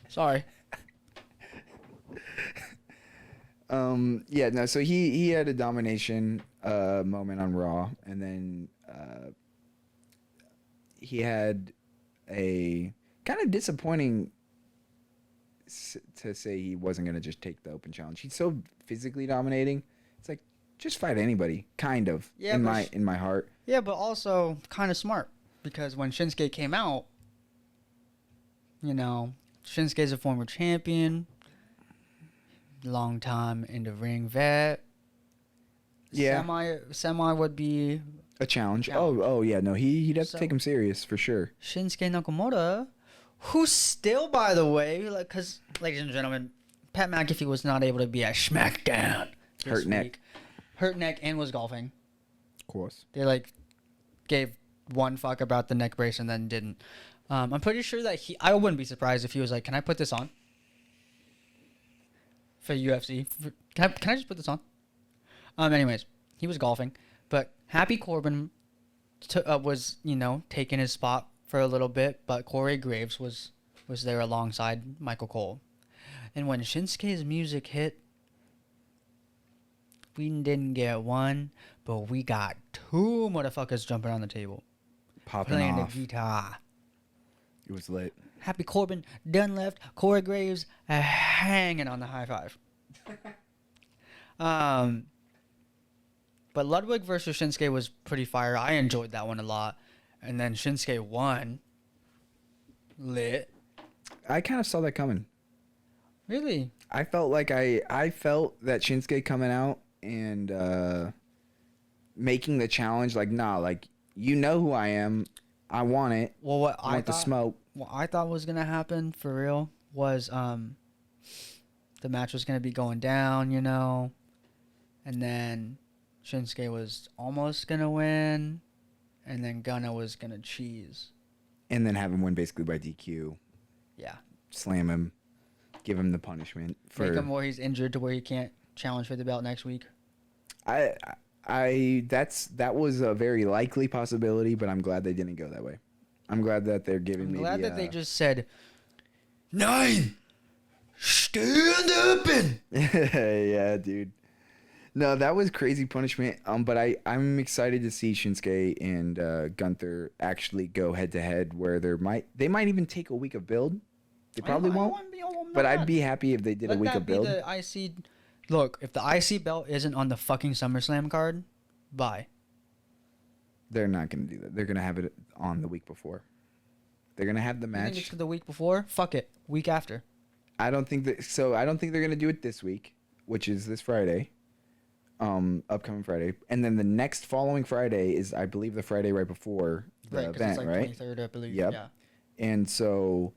Speaker 2: Sorry.
Speaker 1: Yeah. No. So he had a domination moment on Raw, and then he had a kind of disappointing to say he wasn't gonna just take the open challenge. He's so physically dominating. It's like just fight anybody, kind of.
Speaker 2: Yeah,
Speaker 1: in my heart.
Speaker 2: Yeah, but also kind of smart because when Shinsuke came out, you know, Shinsuke's a former champion, long time in the ring vet.
Speaker 1: Yeah.
Speaker 2: Semi would be
Speaker 1: A challenge.
Speaker 2: Challenge.
Speaker 1: Oh yeah. No, he'd have to
Speaker 2: So-
Speaker 1: take him serious for sure.
Speaker 2: Shinsuke Nakamura, who still, by the way, like, because, ladies and gentlemen, Pat McAfee was not able to be at SmackDown this
Speaker 1: Hurt neck.
Speaker 2: week. Hurt neck and was golfing.
Speaker 1: Of course.
Speaker 2: They like gave one fuck about the neck brace and then didn't. I'm pretty sure that I wouldn't be surprised if he was like, "Can I put this on for UFC? Can I just put this on?" Anyways, he was golfing, but Happy Corbin was taking his spot for a little bit, but Corey Graves was there alongside Michael Cole, and when Shinsuke's music hit, we didn't get one, but we got two motherfuckers jumping on the table,
Speaker 1: Popping
Speaker 2: playing
Speaker 1: off.
Speaker 2: the guitar.
Speaker 1: It was lit.
Speaker 2: Happy Corbin done left. Corey Graves hanging on the high five. But Ludwig versus Shinsuke was pretty fire. I enjoyed that one a lot. And then Shinsuke won. Lit.
Speaker 1: I kind of saw that coming.
Speaker 2: Really?
Speaker 1: I felt like I felt that Shinsuke coming out and making the challenge like, nah, like, you know who I am. I want it.
Speaker 2: Well, what
Speaker 1: I want the smoke.
Speaker 2: What I thought was gonna happen for real was the match was gonna be going down, and then Shinsuke was almost gonna win, and then Gunna was gonna cheese.
Speaker 1: And then have him win basically by DQ.
Speaker 2: Yeah.
Speaker 1: Slam him. Give him the punishment.
Speaker 2: Make him where he's injured to where he can't challenge for the belt next week.
Speaker 1: That was a very likely possibility, but I'm glad they didn't go that way. I'm glad that they're giving me.
Speaker 2: I'm glad that they just said 9. Stand open.
Speaker 1: Yeah, dude. No, that was crazy punishment. But I'm excited to see Shinsuke and Gunther actually go head to head, where they might even take a week of build. They probably won't. But I'd be happy if they did a week of build.
Speaker 2: The IC. Look, if the IC belt isn't on the fucking SummerSlam card, bye.
Speaker 1: They're not gonna do that. They're gonna have it on the week before. They're gonna have the
Speaker 2: You
Speaker 1: match.
Speaker 2: think it's the week before? Fuck it. Week after.
Speaker 1: I don't think they're gonna do it this week, which is this Friday. upcoming Friday, and then the next following Friday is, I believe, the Friday right before the
Speaker 2: Right, because
Speaker 1: event,
Speaker 2: it's like
Speaker 1: right?
Speaker 2: 23rd, I believe.
Speaker 1: Yep.
Speaker 2: Yeah.
Speaker 1: And so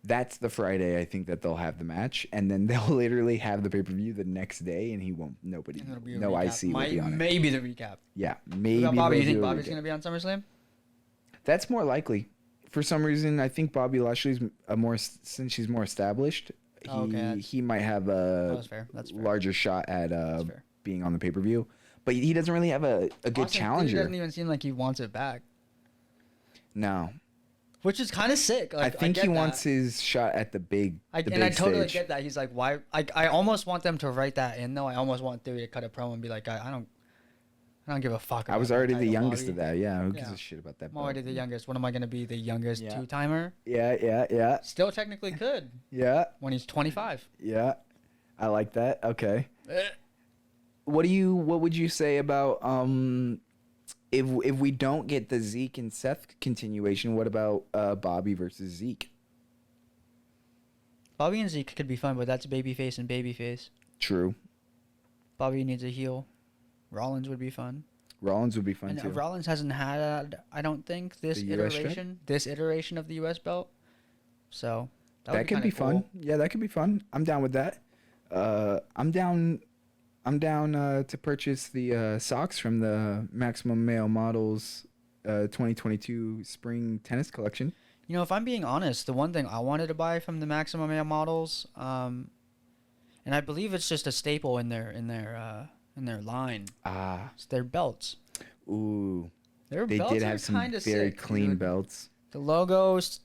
Speaker 1: that's the Friday I think that they'll have the match, and then they'll literally have the pay-per-view the next day, and he won't. Nobody,
Speaker 2: And it'll be a
Speaker 1: no
Speaker 2: recap.
Speaker 1: IC will be on it.
Speaker 2: Maybe the recap.
Speaker 1: Yeah,
Speaker 2: What
Speaker 1: maybe.
Speaker 2: about Bobby?
Speaker 1: they'll
Speaker 2: You think
Speaker 1: do a
Speaker 2: Bobby's
Speaker 1: recap.
Speaker 2: gonna be on SummerSlam?
Speaker 1: That's more likely. For some reason, I think Bobby Lashley's since she's more established.
Speaker 2: Oh, okay,
Speaker 1: He might have
Speaker 2: That's fair. That's fair.
Speaker 1: larger shot at
Speaker 2: fair.
Speaker 1: being on the pay-per-view, but he doesn't really have a good
Speaker 2: Honestly,
Speaker 1: challenger.
Speaker 2: Dude doesn't even seem like he wants it back,
Speaker 1: No,
Speaker 2: which is kind of sick. Like,
Speaker 1: I think
Speaker 2: get
Speaker 1: he
Speaker 2: that.
Speaker 1: wants his shot at the big.
Speaker 2: I totally get that. He's like, why? I almost want them to write that in though. I almost want Theory to cut a promo and be like, I don't give a fuck.
Speaker 1: I
Speaker 2: About
Speaker 1: was
Speaker 2: that
Speaker 1: already the
Speaker 2: title,
Speaker 1: youngest
Speaker 2: Bobby.
Speaker 1: of that. Yeah, who gives
Speaker 2: Yeah.
Speaker 1: a shit about that?
Speaker 2: I'm already the youngest. What am I gonna be? The youngest
Speaker 1: Yeah.
Speaker 2: two-timer?
Speaker 1: Yeah.
Speaker 2: Still technically could when he's 25.
Speaker 1: Yeah. I like that. Okay.
Speaker 2: Eh.
Speaker 1: What would you say about if we don't get the Zeke and Seth continuation, what about Bobby versus Zeke?
Speaker 2: Bobby and Zeke could be fun, but that's babyface and babyface.
Speaker 1: True.
Speaker 2: Bobby needs a heel. Rollins would be fun.
Speaker 1: Rollins would be fun
Speaker 2: And
Speaker 1: too.
Speaker 2: Rollins hasn't had, I don't think,
Speaker 1: The US strap?
Speaker 2: this iteration of the U.S. belt. So
Speaker 1: That
Speaker 2: would
Speaker 1: could be
Speaker 2: kinda
Speaker 1: fun.
Speaker 2: cool.
Speaker 1: Yeah, that could be fun. I'm down with that. I'm down to purchase the socks from the Maximum Male Models 2022 Spring Tennis Collection.
Speaker 2: You know, if I'm being honest, the one thing I wanted to buy from the Maximum Male models, and I believe it's just a staple in their line,
Speaker 1: Ah,
Speaker 2: it's their belts.
Speaker 1: ooh.
Speaker 2: Their
Speaker 1: They
Speaker 2: belts
Speaker 1: did
Speaker 2: are
Speaker 1: have some
Speaker 2: kinda
Speaker 1: very
Speaker 2: sick,
Speaker 1: clean
Speaker 2: dude.
Speaker 1: belts.
Speaker 2: The logos,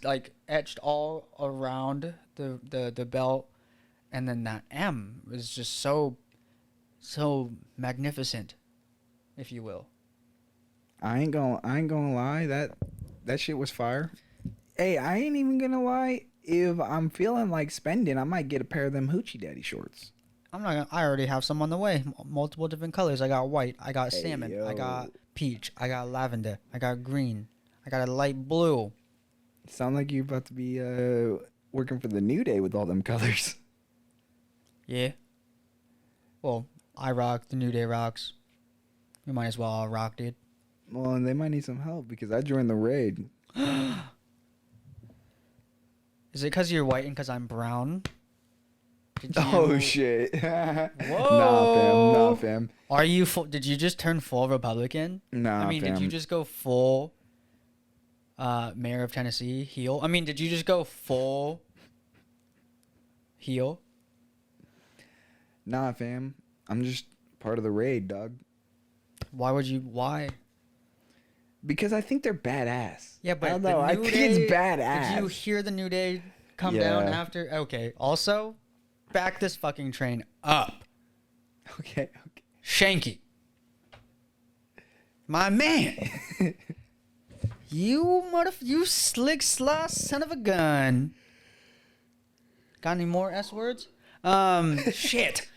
Speaker 2: like etched all around the belt, and then that M is just so magnificent, if you will.
Speaker 1: I ain't gonna lie, that shit was fire. Hey, I ain't even gonna lie. If I'm feeling like spending, I might get a pair of them Hoochie Daddy shorts.
Speaker 2: I'm not gonna. I already have some on the way. Multiple different colors. I got white. I got
Speaker 1: Hey,
Speaker 2: salmon. I got
Speaker 1: yo.
Speaker 2: peach. I got lavender. I got green. I got a light blue.
Speaker 1: Sound like you're about to be working for the New Day with all them colors.
Speaker 2: Yeah. Well, I rock. The New Day rocks. We might as well all rock, dude.
Speaker 1: Well, and they might need some help because I joined the raid.
Speaker 2: Is it because you're white and because I'm brown? Did
Speaker 1: Oh
Speaker 2: you-
Speaker 1: shit! Nah,
Speaker 2: Whoa.
Speaker 1: fam.
Speaker 2: Are you full? Did you just turn full Republican?
Speaker 1: Nah,
Speaker 2: I mean,
Speaker 1: fam.
Speaker 2: did you just go full mayor of Tennessee heel? I mean, did you just go full heel?
Speaker 1: Nah, fam. I'm just part of the raid, dog.
Speaker 2: Why would you? Why?
Speaker 1: Because I think they're badass.
Speaker 2: Yeah, but
Speaker 1: I don't
Speaker 2: the
Speaker 1: know. I
Speaker 2: New
Speaker 1: think
Speaker 2: Day-
Speaker 1: it's badass.
Speaker 2: Did you hear the New Day come down
Speaker 1: Yeah.
Speaker 2: after? Okay. Also, back this fucking train up.
Speaker 1: Okay.
Speaker 2: Shanky. My man. You slick sly son of a gun. Got any more S words? Shit.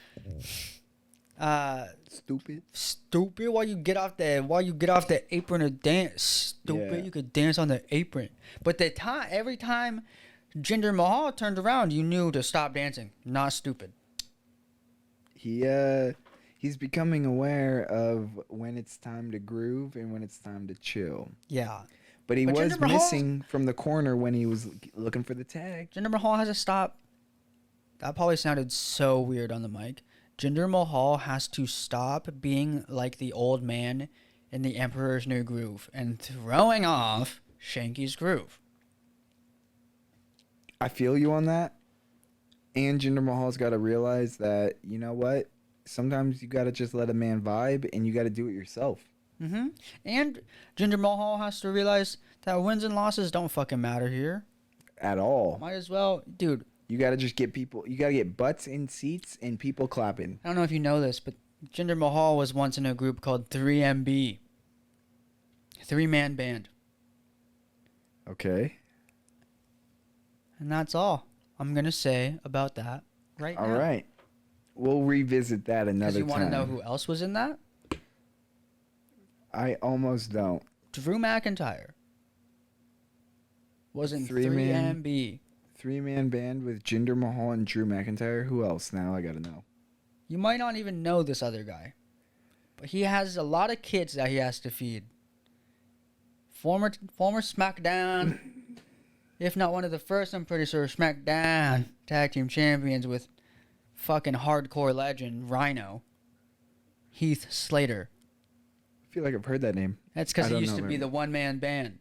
Speaker 1: Stupid.
Speaker 2: Stupid. While you get off the apron to dance, stupid.
Speaker 1: Yeah.
Speaker 2: You could dance on the apron. But every time Jinder Mahal turned around, you knew to stop dancing. Not stupid.
Speaker 1: He's becoming aware of when it's time to groove and when it's time to chill.
Speaker 2: Yeah.
Speaker 1: But he
Speaker 2: But
Speaker 1: was
Speaker 2: Jinder Mahal's-
Speaker 1: missing from the corner when he was looking for the tag.
Speaker 2: Jinder Mahal has to stop. That probably sounded so weird on the mic. Jinder Mahal has to stop being like the old man in the Emperor's New Groove and throwing off Shanky's groove.
Speaker 1: I feel you on that. And Jinder Mahal's got to realize that, you know what? Sometimes you got to just let a man vibe and you got to do it yourself.
Speaker 2: Mm-hmm. And Jinder Mahal has to realize that wins and losses don't fucking matter here.
Speaker 1: At all.
Speaker 2: Might as well, dude.
Speaker 1: You got to just get people, you got to get butts in seats and people clapping.
Speaker 2: I don't know if you know this, but Jinder Mahal was once in a group called 3MB. 3-man band.
Speaker 1: Okay.
Speaker 2: And that's all I'm going to say about that right now.
Speaker 1: All right. We'll revisit that
Speaker 2: Because
Speaker 1: another
Speaker 2: you
Speaker 1: time.
Speaker 2: want to know who else was in that?
Speaker 1: I almost don't.
Speaker 2: Drew McIntyre was in
Speaker 1: Three-man.
Speaker 2: 3MB.
Speaker 1: 3-man band with Jinder Mahal and Drew McIntyre. Who else now? I got to know.
Speaker 2: You might not even know this other guy, but he has a lot of kids that he has to feed. Former SmackDown, if not one of the first, I'm pretty sure, SmackDown tag team champions with fucking hardcore legend Rhino, Heath Slater.
Speaker 1: I feel like I've heard that name.
Speaker 2: That's because
Speaker 1: I
Speaker 2: he
Speaker 1: don't
Speaker 2: used
Speaker 1: know
Speaker 2: to be
Speaker 1: him.
Speaker 2: the one-man band,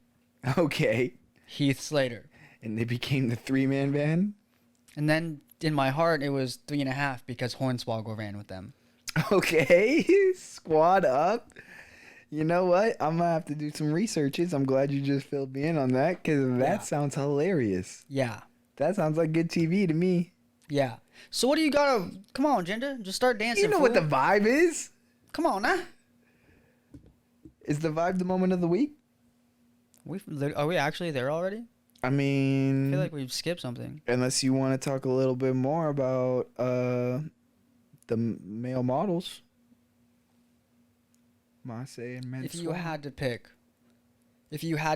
Speaker 1: Okay.
Speaker 2: Heath Slater.
Speaker 1: And they became the 3-man band?
Speaker 2: And then in my heart, it was 3.5 because Hornswoggle ran with them.
Speaker 1: Okay. Squad up. You know what? I'm going to have to do some researches. I'm glad you just filled me in on that because that
Speaker 2: Yeah.
Speaker 1: sounds hilarious.
Speaker 2: Yeah.
Speaker 1: That sounds like good TV to me.
Speaker 2: Yeah. So what do you gotta... Come on, Jinder. Just start dancing,
Speaker 1: You know what the
Speaker 2: fool.
Speaker 1: vibe is?
Speaker 2: Come on, now.
Speaker 1: Is the vibe the moment of the week?
Speaker 2: Are we actually there already?
Speaker 1: I
Speaker 2: I
Speaker 1: mean,
Speaker 2: feel like we've skipped something.
Speaker 1: unless you want to talk a little bit more about the male models. Masse and Mensah.
Speaker 2: If you had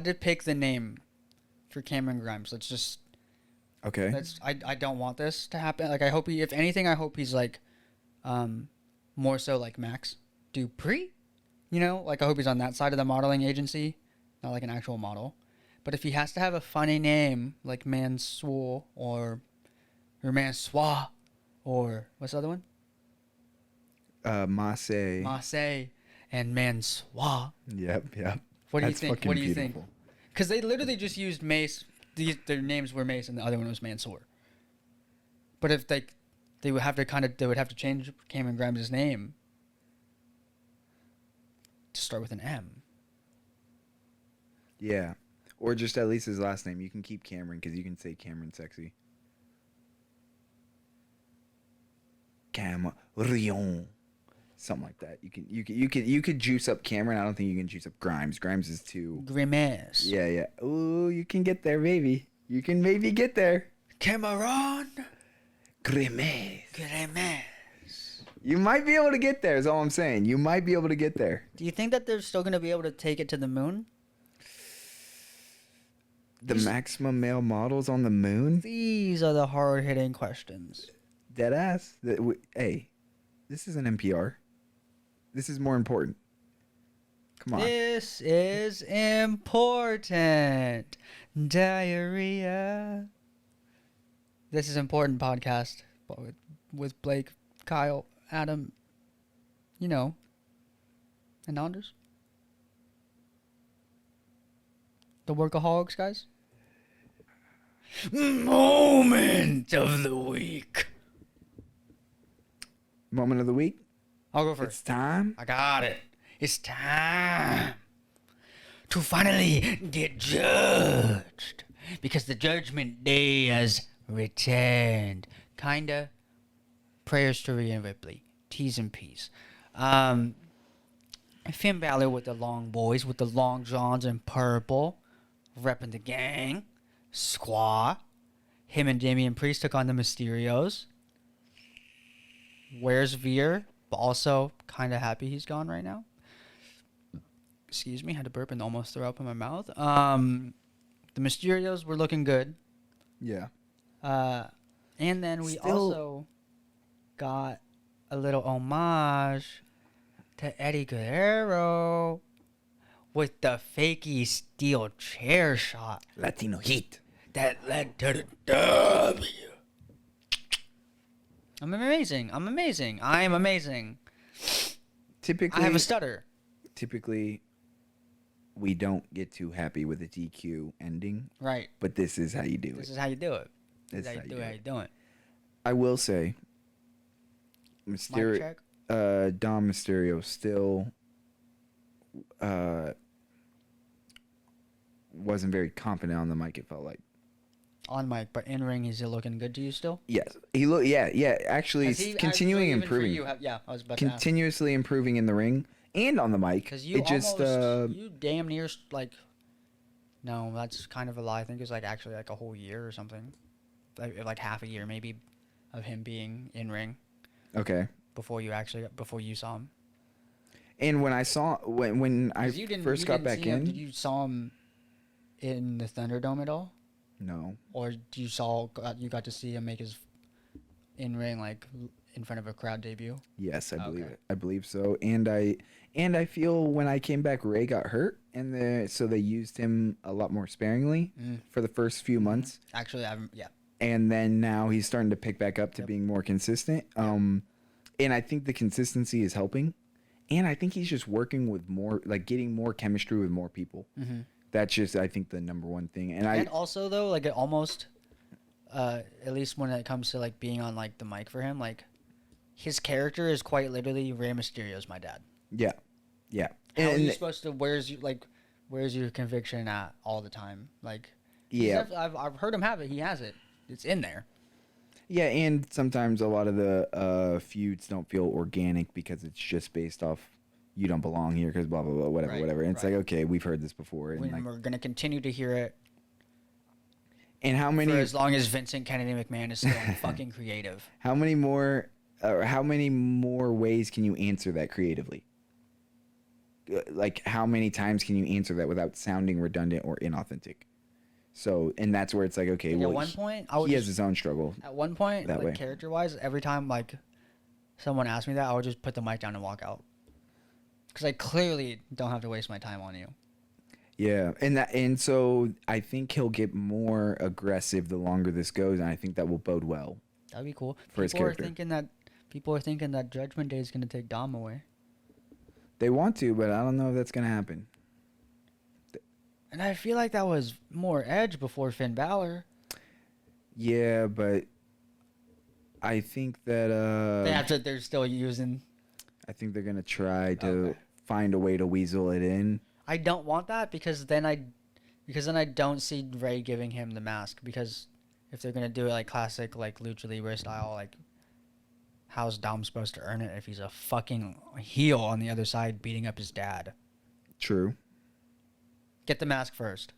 Speaker 2: to pick the name for Cameron Grimes, let's just...
Speaker 1: Okay.
Speaker 2: I don't want this to happen. Like, I hope if anything, I hope he's like, more so like Max Dupree. You know, like I hope he's on that side of the modeling agency, not like an actual model. But if he has to have a funny name like Mansoor or Mansoir or what's the other one?
Speaker 1: Masse.
Speaker 2: Marseille and Mansoir.
Speaker 1: Yep.
Speaker 2: What do you
Speaker 1: That's
Speaker 2: think?
Speaker 1: fucking
Speaker 2: What do you think?
Speaker 1: beautiful.
Speaker 2: Because they literally just used Mace. Their names were Mace, and the other one was Mansoor. But if they would have to change Cameron Grimes' name to start with an M.
Speaker 1: Yeah. Or just at least his last name. You can keep Cameron because you can say Cameron sexy. Cameron. Something like that. You could juice up Cameron. I don't think you can juice up Grimes. Grimes is too.
Speaker 2: Grimace.
Speaker 1: Yeah. Ooh, you can get there, baby. You can maybe get there.
Speaker 2: Cameron.
Speaker 1: Grimace.
Speaker 2: Grimace.
Speaker 1: You might be able to get there. Is all I'm saying. You might be able to get there.
Speaker 2: Do you think that they're still going to be able to take it to the moon?
Speaker 1: The maximum male models on the moon.
Speaker 2: These are the hard-hitting questions.
Speaker 1: Dead ass. Hey, this is an NPR. This is more important. Come on.
Speaker 2: This is important. Diarrhea. This is important podcast with Blake, Kyle, Adam, you know, and Anders. The workaholics, guys. Moment of the week.
Speaker 1: Moment of the week.
Speaker 2: I'll go
Speaker 1: It's
Speaker 2: first.
Speaker 1: time.
Speaker 2: I got it. It's time to finally get judged because the judgment day has returned. Kinda. Prayers to Rhea Ripley. T's and P's. Finn Balor with the long boys, with the long johns in purple, repping the gang. Squaw. Him and Damian Priest took on the Mysterios. Where's Veer? But also kind of happy he's gone right now. Excuse me, had to burp and almost throw up in my mouth. The Mysterios were looking good.
Speaker 1: Yeah.
Speaker 2: And then we
Speaker 1: Still-
Speaker 2: also got a little homage to Eddie Guerrero with the fakey steel chair shot
Speaker 1: Latino heat.
Speaker 2: that led to the W. I'm amazing. I am amazing.
Speaker 1: Typically,
Speaker 2: I have a stutter.
Speaker 1: typically, we don't get too happy with a DQ ending,
Speaker 2: Right.
Speaker 1: but this is how you do
Speaker 2: This
Speaker 1: it.
Speaker 2: is how you do it.
Speaker 1: This
Speaker 2: This is how you do it. How you do it.
Speaker 1: I will say,
Speaker 2: Mic
Speaker 1: Mysterio,
Speaker 2: check.
Speaker 1: Dom Mysterio still wasn't very confident on the mic. It felt like.
Speaker 2: On mic, but in ring, is he looking good to you still?
Speaker 1: Yes, he look. Yeah. Actually,
Speaker 2: Has
Speaker 1: he's
Speaker 2: he-
Speaker 1: continuing
Speaker 2: even for
Speaker 1: improving.
Speaker 2: you, yeah, I was about to ask.
Speaker 1: Continuously improving in the ring and on the mic.
Speaker 2: Because you
Speaker 1: it just
Speaker 2: you damn near like. No, that's kind of a lie. I think it was like actually like a whole year or something, like half a year maybe, of him being in ring
Speaker 1: okay.
Speaker 2: before you saw him.
Speaker 1: And when I saw when I
Speaker 2: 'Cause you didn't-
Speaker 1: first
Speaker 2: you
Speaker 1: got
Speaker 2: didn't
Speaker 1: back
Speaker 2: see him-
Speaker 1: in,
Speaker 2: Did you saw him in the Thunderdome at all,
Speaker 1: no.
Speaker 2: or you got to see him make his in ring like in front of a crowd debut?
Speaker 1: Yes, I believe
Speaker 2: Okay.
Speaker 1: it. I believe so. And I feel when I came back, Ray got hurt, and so they used him a lot more sparingly for the first few months.
Speaker 2: Actually, yeah.
Speaker 1: And then now he's starting to pick back up to being more consistent. And I think the consistency is helping. And I think he's just working with more, like getting more chemistry with more people. That's just, I think, the number one thing.
Speaker 2: And also though, like it almost, at least when it comes to like being on like the mic for him, like his character is quite literally Rey Mysterio's my dad.
Speaker 1: Yeah.
Speaker 2: How are you supposed to? Where's your conviction at all the time? Like,
Speaker 1: Yeah.
Speaker 2: I've heard him have it. He has it. It's in there.
Speaker 1: Yeah, and sometimes a lot of the feuds don't feel organic because it's just based off you don't belong here because blah blah blah whatever. And it's like, okay, we've heard this before, and like,
Speaker 2: We're gonna continue to hear it.
Speaker 1: And how many?
Speaker 2: For as long as Vincent Kennedy McMahon is still fucking creative.
Speaker 1: How many more ways can you answer that creatively? Like, how many times can you answer that without sounding redundant or inauthentic? So, and that's where it's like, okay,
Speaker 2: Like
Speaker 1: well,
Speaker 2: at one point,
Speaker 1: he has his own struggle.
Speaker 2: At one point,
Speaker 1: that
Speaker 2: like
Speaker 1: way.
Speaker 2: character-wise, every time like someone asked me that, I would just put the mic down and walk out. Because I clearly don't have to waste my time on you.
Speaker 1: Yeah, and so I think he'll get more aggressive the longer this goes, and I think that will bode well.
Speaker 2: That'd be cool.
Speaker 1: For his character.
Speaker 2: People are thinking that Judgment Day is gonna take Dom away.
Speaker 1: They want to, but I don't know if that's gonna happen.
Speaker 2: And I feel like that was more Edge before Finn Balor.
Speaker 1: Yeah, but I think that
Speaker 2: They're still using.
Speaker 1: I think they're gonna try to
Speaker 2: Okay.
Speaker 1: find a way to weasel it in.
Speaker 2: I don't want that because then I don't see Ray giving him the mask, because if they're gonna do it like classic like Lucha Libre style, like how's Dom supposed to earn it if he's a fucking heel on the other side beating up his dad?
Speaker 1: True.
Speaker 2: Get the mask first.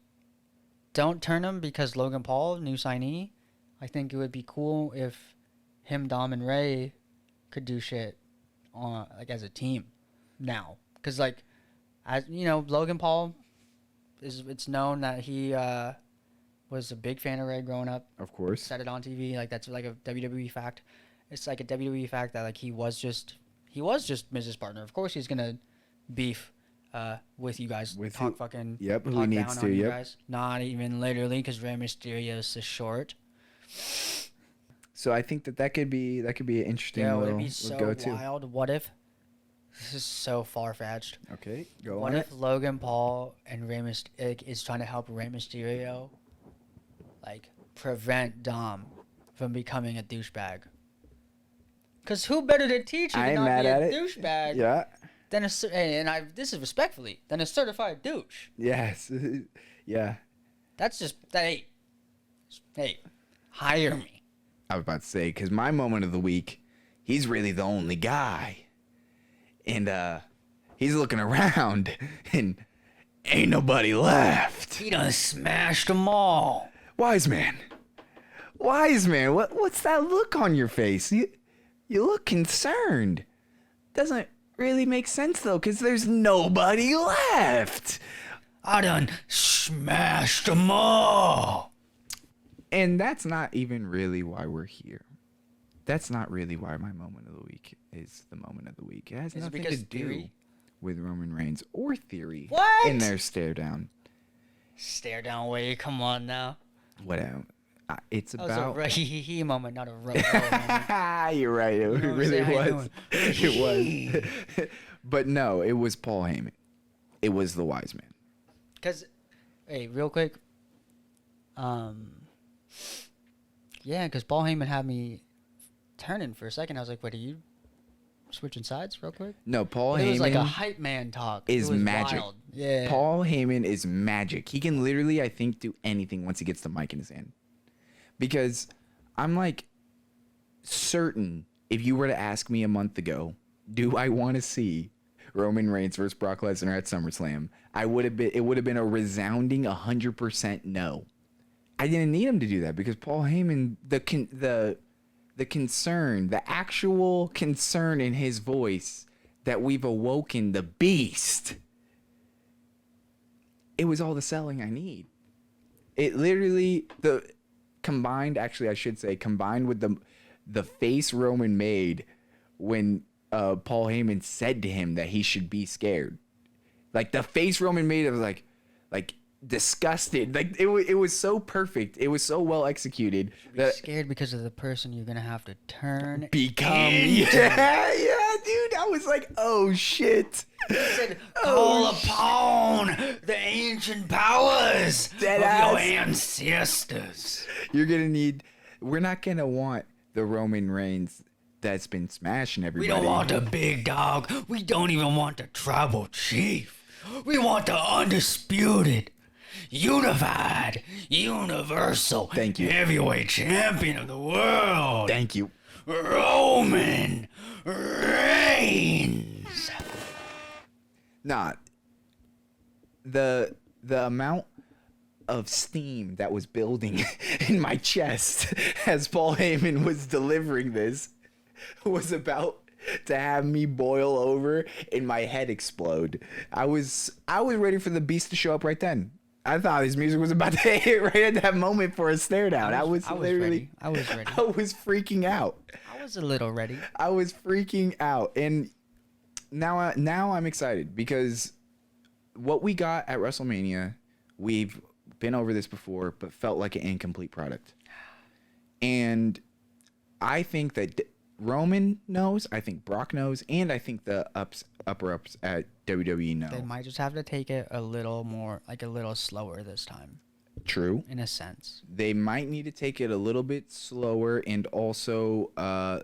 Speaker 2: Don't turn him because Logan Paul, new signee. I think it would be cool if him, Dom, and Ray could do shit on like as a team now. Because like, as you know, Logan Paul it's known that he was a big fan of Ray growing up.
Speaker 1: Of course.
Speaker 2: Said it on TV. Like that's like a WWE fact. It's like a WWE fact that like he was just Mrs. Partner. Of course he's gonna beef with you guys.
Speaker 1: With
Speaker 2: talk
Speaker 1: who?
Speaker 2: fucking
Speaker 1: Yep, who
Speaker 2: talk
Speaker 1: he needs
Speaker 2: down
Speaker 1: to,
Speaker 2: on you
Speaker 1: yep.
Speaker 2: guys. Not even literally, because Rey Mysterio is short.
Speaker 1: So I think that could be an interesting
Speaker 2: Yeah, would
Speaker 1: little,
Speaker 2: it be
Speaker 1: little
Speaker 2: so
Speaker 1: go-to.
Speaker 2: wild? What if this is so far fetched?
Speaker 1: Okay, go
Speaker 2: What
Speaker 1: on
Speaker 2: if
Speaker 1: it.
Speaker 2: Logan Paul and Rey Mysterio is trying to help Rey Mysterio, like prevent Dom from becoming a douchebag? Cause who better to teach you
Speaker 1: I
Speaker 2: to
Speaker 1: ain't
Speaker 2: not
Speaker 1: mad
Speaker 2: be
Speaker 1: at
Speaker 2: a
Speaker 1: it.
Speaker 2: douchebag
Speaker 1: Yeah.
Speaker 2: than this is respectfully than a certified douche?
Speaker 1: Yes. Yeah.
Speaker 2: That's just hey, hire me.
Speaker 1: I was about to say, because my moment of the week, he's really the only guy. And he's looking around, and ain't nobody left.
Speaker 2: He done smashed them all.
Speaker 1: Wise man, what's that look on your face? You look concerned. Doesn't really make sense, though, because there's nobody left.
Speaker 2: I done smashed them all.
Speaker 1: And that's not even really why we're here. That's not really why my moment of the week is the moment of the week. It has
Speaker 2: Is it
Speaker 1: nothing
Speaker 2: because
Speaker 1: to do
Speaker 2: Theory?
Speaker 1: with Roman Reigns or Theory.
Speaker 2: What?
Speaker 1: In their stare down.
Speaker 2: Stare down way. Come on now.
Speaker 1: Whatever. It's
Speaker 2: That was
Speaker 1: about.
Speaker 2: a he moment, not a moment.
Speaker 1: You're right. It
Speaker 2: know what I'm
Speaker 1: really
Speaker 2: saying? How
Speaker 1: was.
Speaker 2: you
Speaker 1: It was. But no, it was Paul Heyman. It was the wise man.
Speaker 2: Cause, hey, real quick. Yeah, because Paul Heyman had me turning for a second. I was like, wait, are you switching sides real quick?
Speaker 1: No, Paul
Speaker 2: It
Speaker 1: Heyman
Speaker 2: was like a hype man talk.
Speaker 1: is
Speaker 2: It was
Speaker 1: magic.
Speaker 2: wild. Yeah.
Speaker 1: Paul Heyman is magic. He can literally, I think, do anything once he gets the mic in his hand. Because I'm like certain, if you were to ask me a month ago, do I want to see Roman Reigns versus Brock Lesnar at SummerSlam? It would have been a resounding 100% no. I didn't need him to do that because Paul Heyman, the concern, the actual concern in his voice that we've awoken the beast. It was all the selling I need. It literally combined with the face Roman made when Paul Heyman said to him that he should be scared. Like the face Roman made, it was like disgusted. Like it was so perfect. It was so well executed.
Speaker 2: You're scared because of the person you're gonna have to turn.
Speaker 1: Become. Yeah, dude. I was like, oh shit.
Speaker 2: He said, call upon the ancient powers of your ancestors.
Speaker 1: You're gonna need. We're not gonna want the Roman Reigns that's been smashing everybody.
Speaker 2: We don't want the big dog. We don't even want the tribal chief. We want the undisputed, unified, universal, heavyweight champion of the world.
Speaker 1: Thank you.
Speaker 2: Roman Reigns.
Speaker 1: Nah. The amount of steam that was building in my chest as Paul Heyman was delivering this was about to have me boil over and my head explode. I was ready for the beast to show up right then. I thought his music was about to hit right at that moment for a stare down. I was ready. I was freaking out.
Speaker 2: I was a little ready.
Speaker 1: I was freaking out. And now I'm excited because what we got at WrestleMania, we've been over this before, but felt like an incomplete product. And I think that Roman knows, I think Brock knows, and I think the upper ups at WWE know.
Speaker 2: They might just have to take it a little more, like a little slower this time.
Speaker 1: True.
Speaker 2: In a sense.
Speaker 1: They might need to take it a little bit slower and also,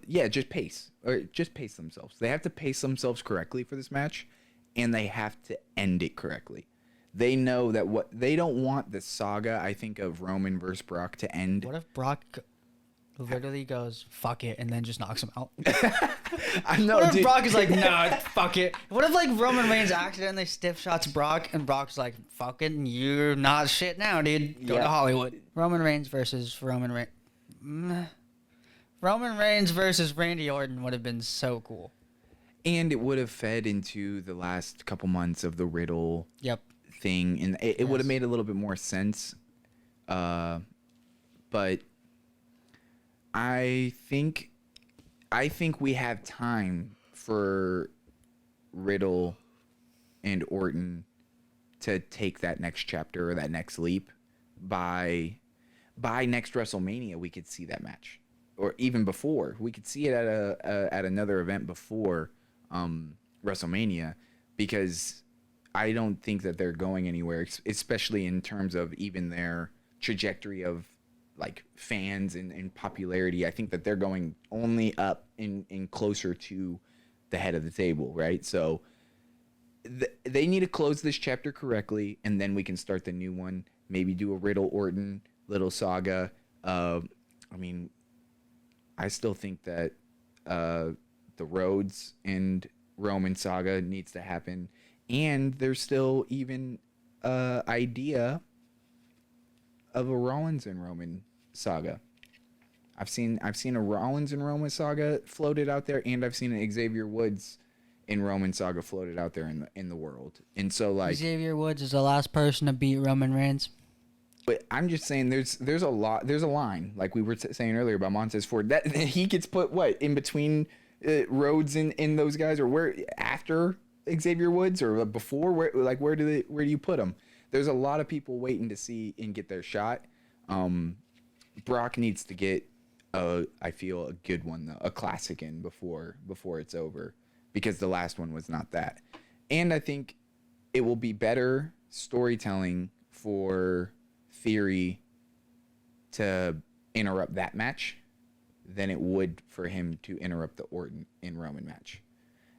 Speaker 1: just pace. Or just pace themselves. They have to pace themselves correctly for this match, and they have to end it correctly. They know that they don't want the saga, I think, of Roman versus Brock to end.
Speaker 2: What if Brock literally goes, fuck it, and then just knocks him out?
Speaker 1: I know,
Speaker 2: what if Brock is like, nah, fuck it? What if, like, Roman Reigns accidentally stiff shots Brock, and Brock's like, fucking, you're not shit now, dude. Go to Hollywood. Roman Reigns versus Roman Reigns. Roman Reigns versus Randy Orton would have been so cool.
Speaker 1: And it would have fed into the last couple months of the Riddle thing, and it would have made a little bit more sense. But I think we have time for Riddle and Orton to take that next chapter or that next leap. By next WrestleMania, we could see that match, or even before. We could see it at another event before WrestleMania, because I don't think that they're going anywhere, especially in terms of even their trajectory of like fans and popularity. I think that they're going only up and closer to the head of the table, right? So they need to close this chapter correctly, and then we can start the new one. Maybe do a Riddle Orton little saga. I mean, I still think that the Rhodes and Roman saga needs to happen, and there's still even idea of a Rollins and Roman saga. I've seen a Rollins and Roman saga floated out there, and I've seen an Xavier Woods and Roman saga floated out there in the world. And so, like,
Speaker 2: Xavier Woods is the last person to beat Roman Reigns.
Speaker 1: But I'm just saying, there's a line, like we were saying earlier about Montez Ford, that he gets put in between Rhodes and those guys, or where after Xavier Woods or before, where do you put him? There's a lot of people waiting to see and get their shot. Brock needs to get I feel a good one though, a classic in before it's over, because the last one was not that. And I think it will be better storytelling for Theory to interrupt that match than it would for him to interrupt the Orton and Roman match.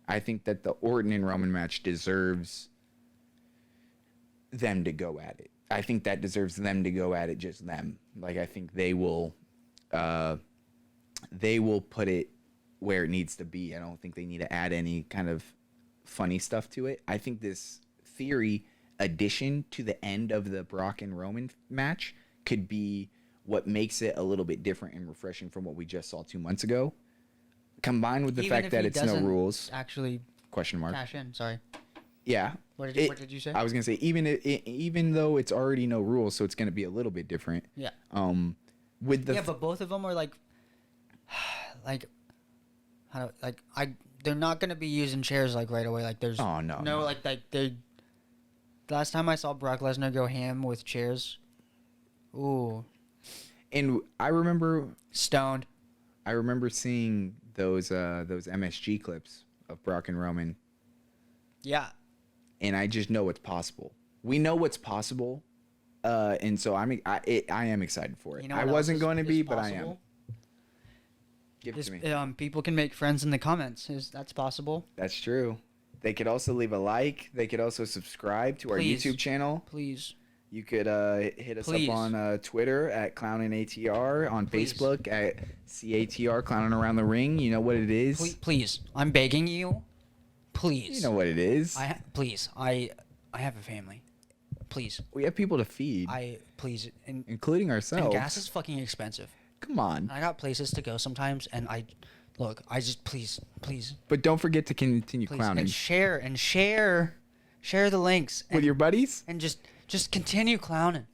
Speaker 1: I think that the Orton and Roman match deserves them to go at it. I think that deserves them to go at it, just them. Like, I think they will put it where it needs to be. I don't think they need to add any kind of funny stuff to it. I think this Theory addition to the end of the Brock and Roman match could be what makes it a little bit different and refreshing from what we just saw 2 months ago, combined with the fact that it's no rules.
Speaker 2: Actually,
Speaker 1: question mark.
Speaker 2: Cash in. Sorry.
Speaker 1: Yeah.
Speaker 2: What did you say?
Speaker 1: I was gonna say even though it's already no rules, so it's gonna be a little bit different.
Speaker 2: Yeah.
Speaker 1: With the
Speaker 2: but both of them are like like, they're not gonna be using chairs like right away. Like there's
Speaker 1: Oh, no.
Speaker 2: like they. Last time I saw Brock Lesnar go ham with chairs, ooh,
Speaker 1: And I remember
Speaker 2: stoned.
Speaker 1: seeing those MSG clips of Brock and Roman,
Speaker 2: Yeah,
Speaker 1: and I just know what's possible. We know what's possible, and so I am excited for it.
Speaker 2: you know
Speaker 1: I
Speaker 2: what
Speaker 1: wasn't
Speaker 2: else
Speaker 1: going to
Speaker 2: is
Speaker 1: be, but I am.
Speaker 2: possible?
Speaker 1: Give it to me.
Speaker 2: People can make friends in the comments. That's possible?
Speaker 1: That's true. They could also leave a like. They could also subscribe to our
Speaker 2: Please.
Speaker 1: YouTube channel.
Speaker 2: Please.
Speaker 1: You could hit us
Speaker 2: Please.
Speaker 1: up on Twitter at ClowingATR, on
Speaker 2: Please.
Speaker 1: Facebook at CATR, Clowning Around the Ring. You know what it is.
Speaker 2: Please. I'm begging you. Please.
Speaker 1: You know what it is.
Speaker 2: Please. I have a family. Please.
Speaker 1: We have people to feed,
Speaker 2: Please.
Speaker 1: including
Speaker 2: And
Speaker 1: ourselves.
Speaker 2: gas is fucking expensive.
Speaker 1: Come on.
Speaker 2: I got places to go sometimes, and I just please,
Speaker 1: But don't forget to continue clowning.
Speaker 2: and share the links
Speaker 1: With your buddies?
Speaker 2: and just continue clowning.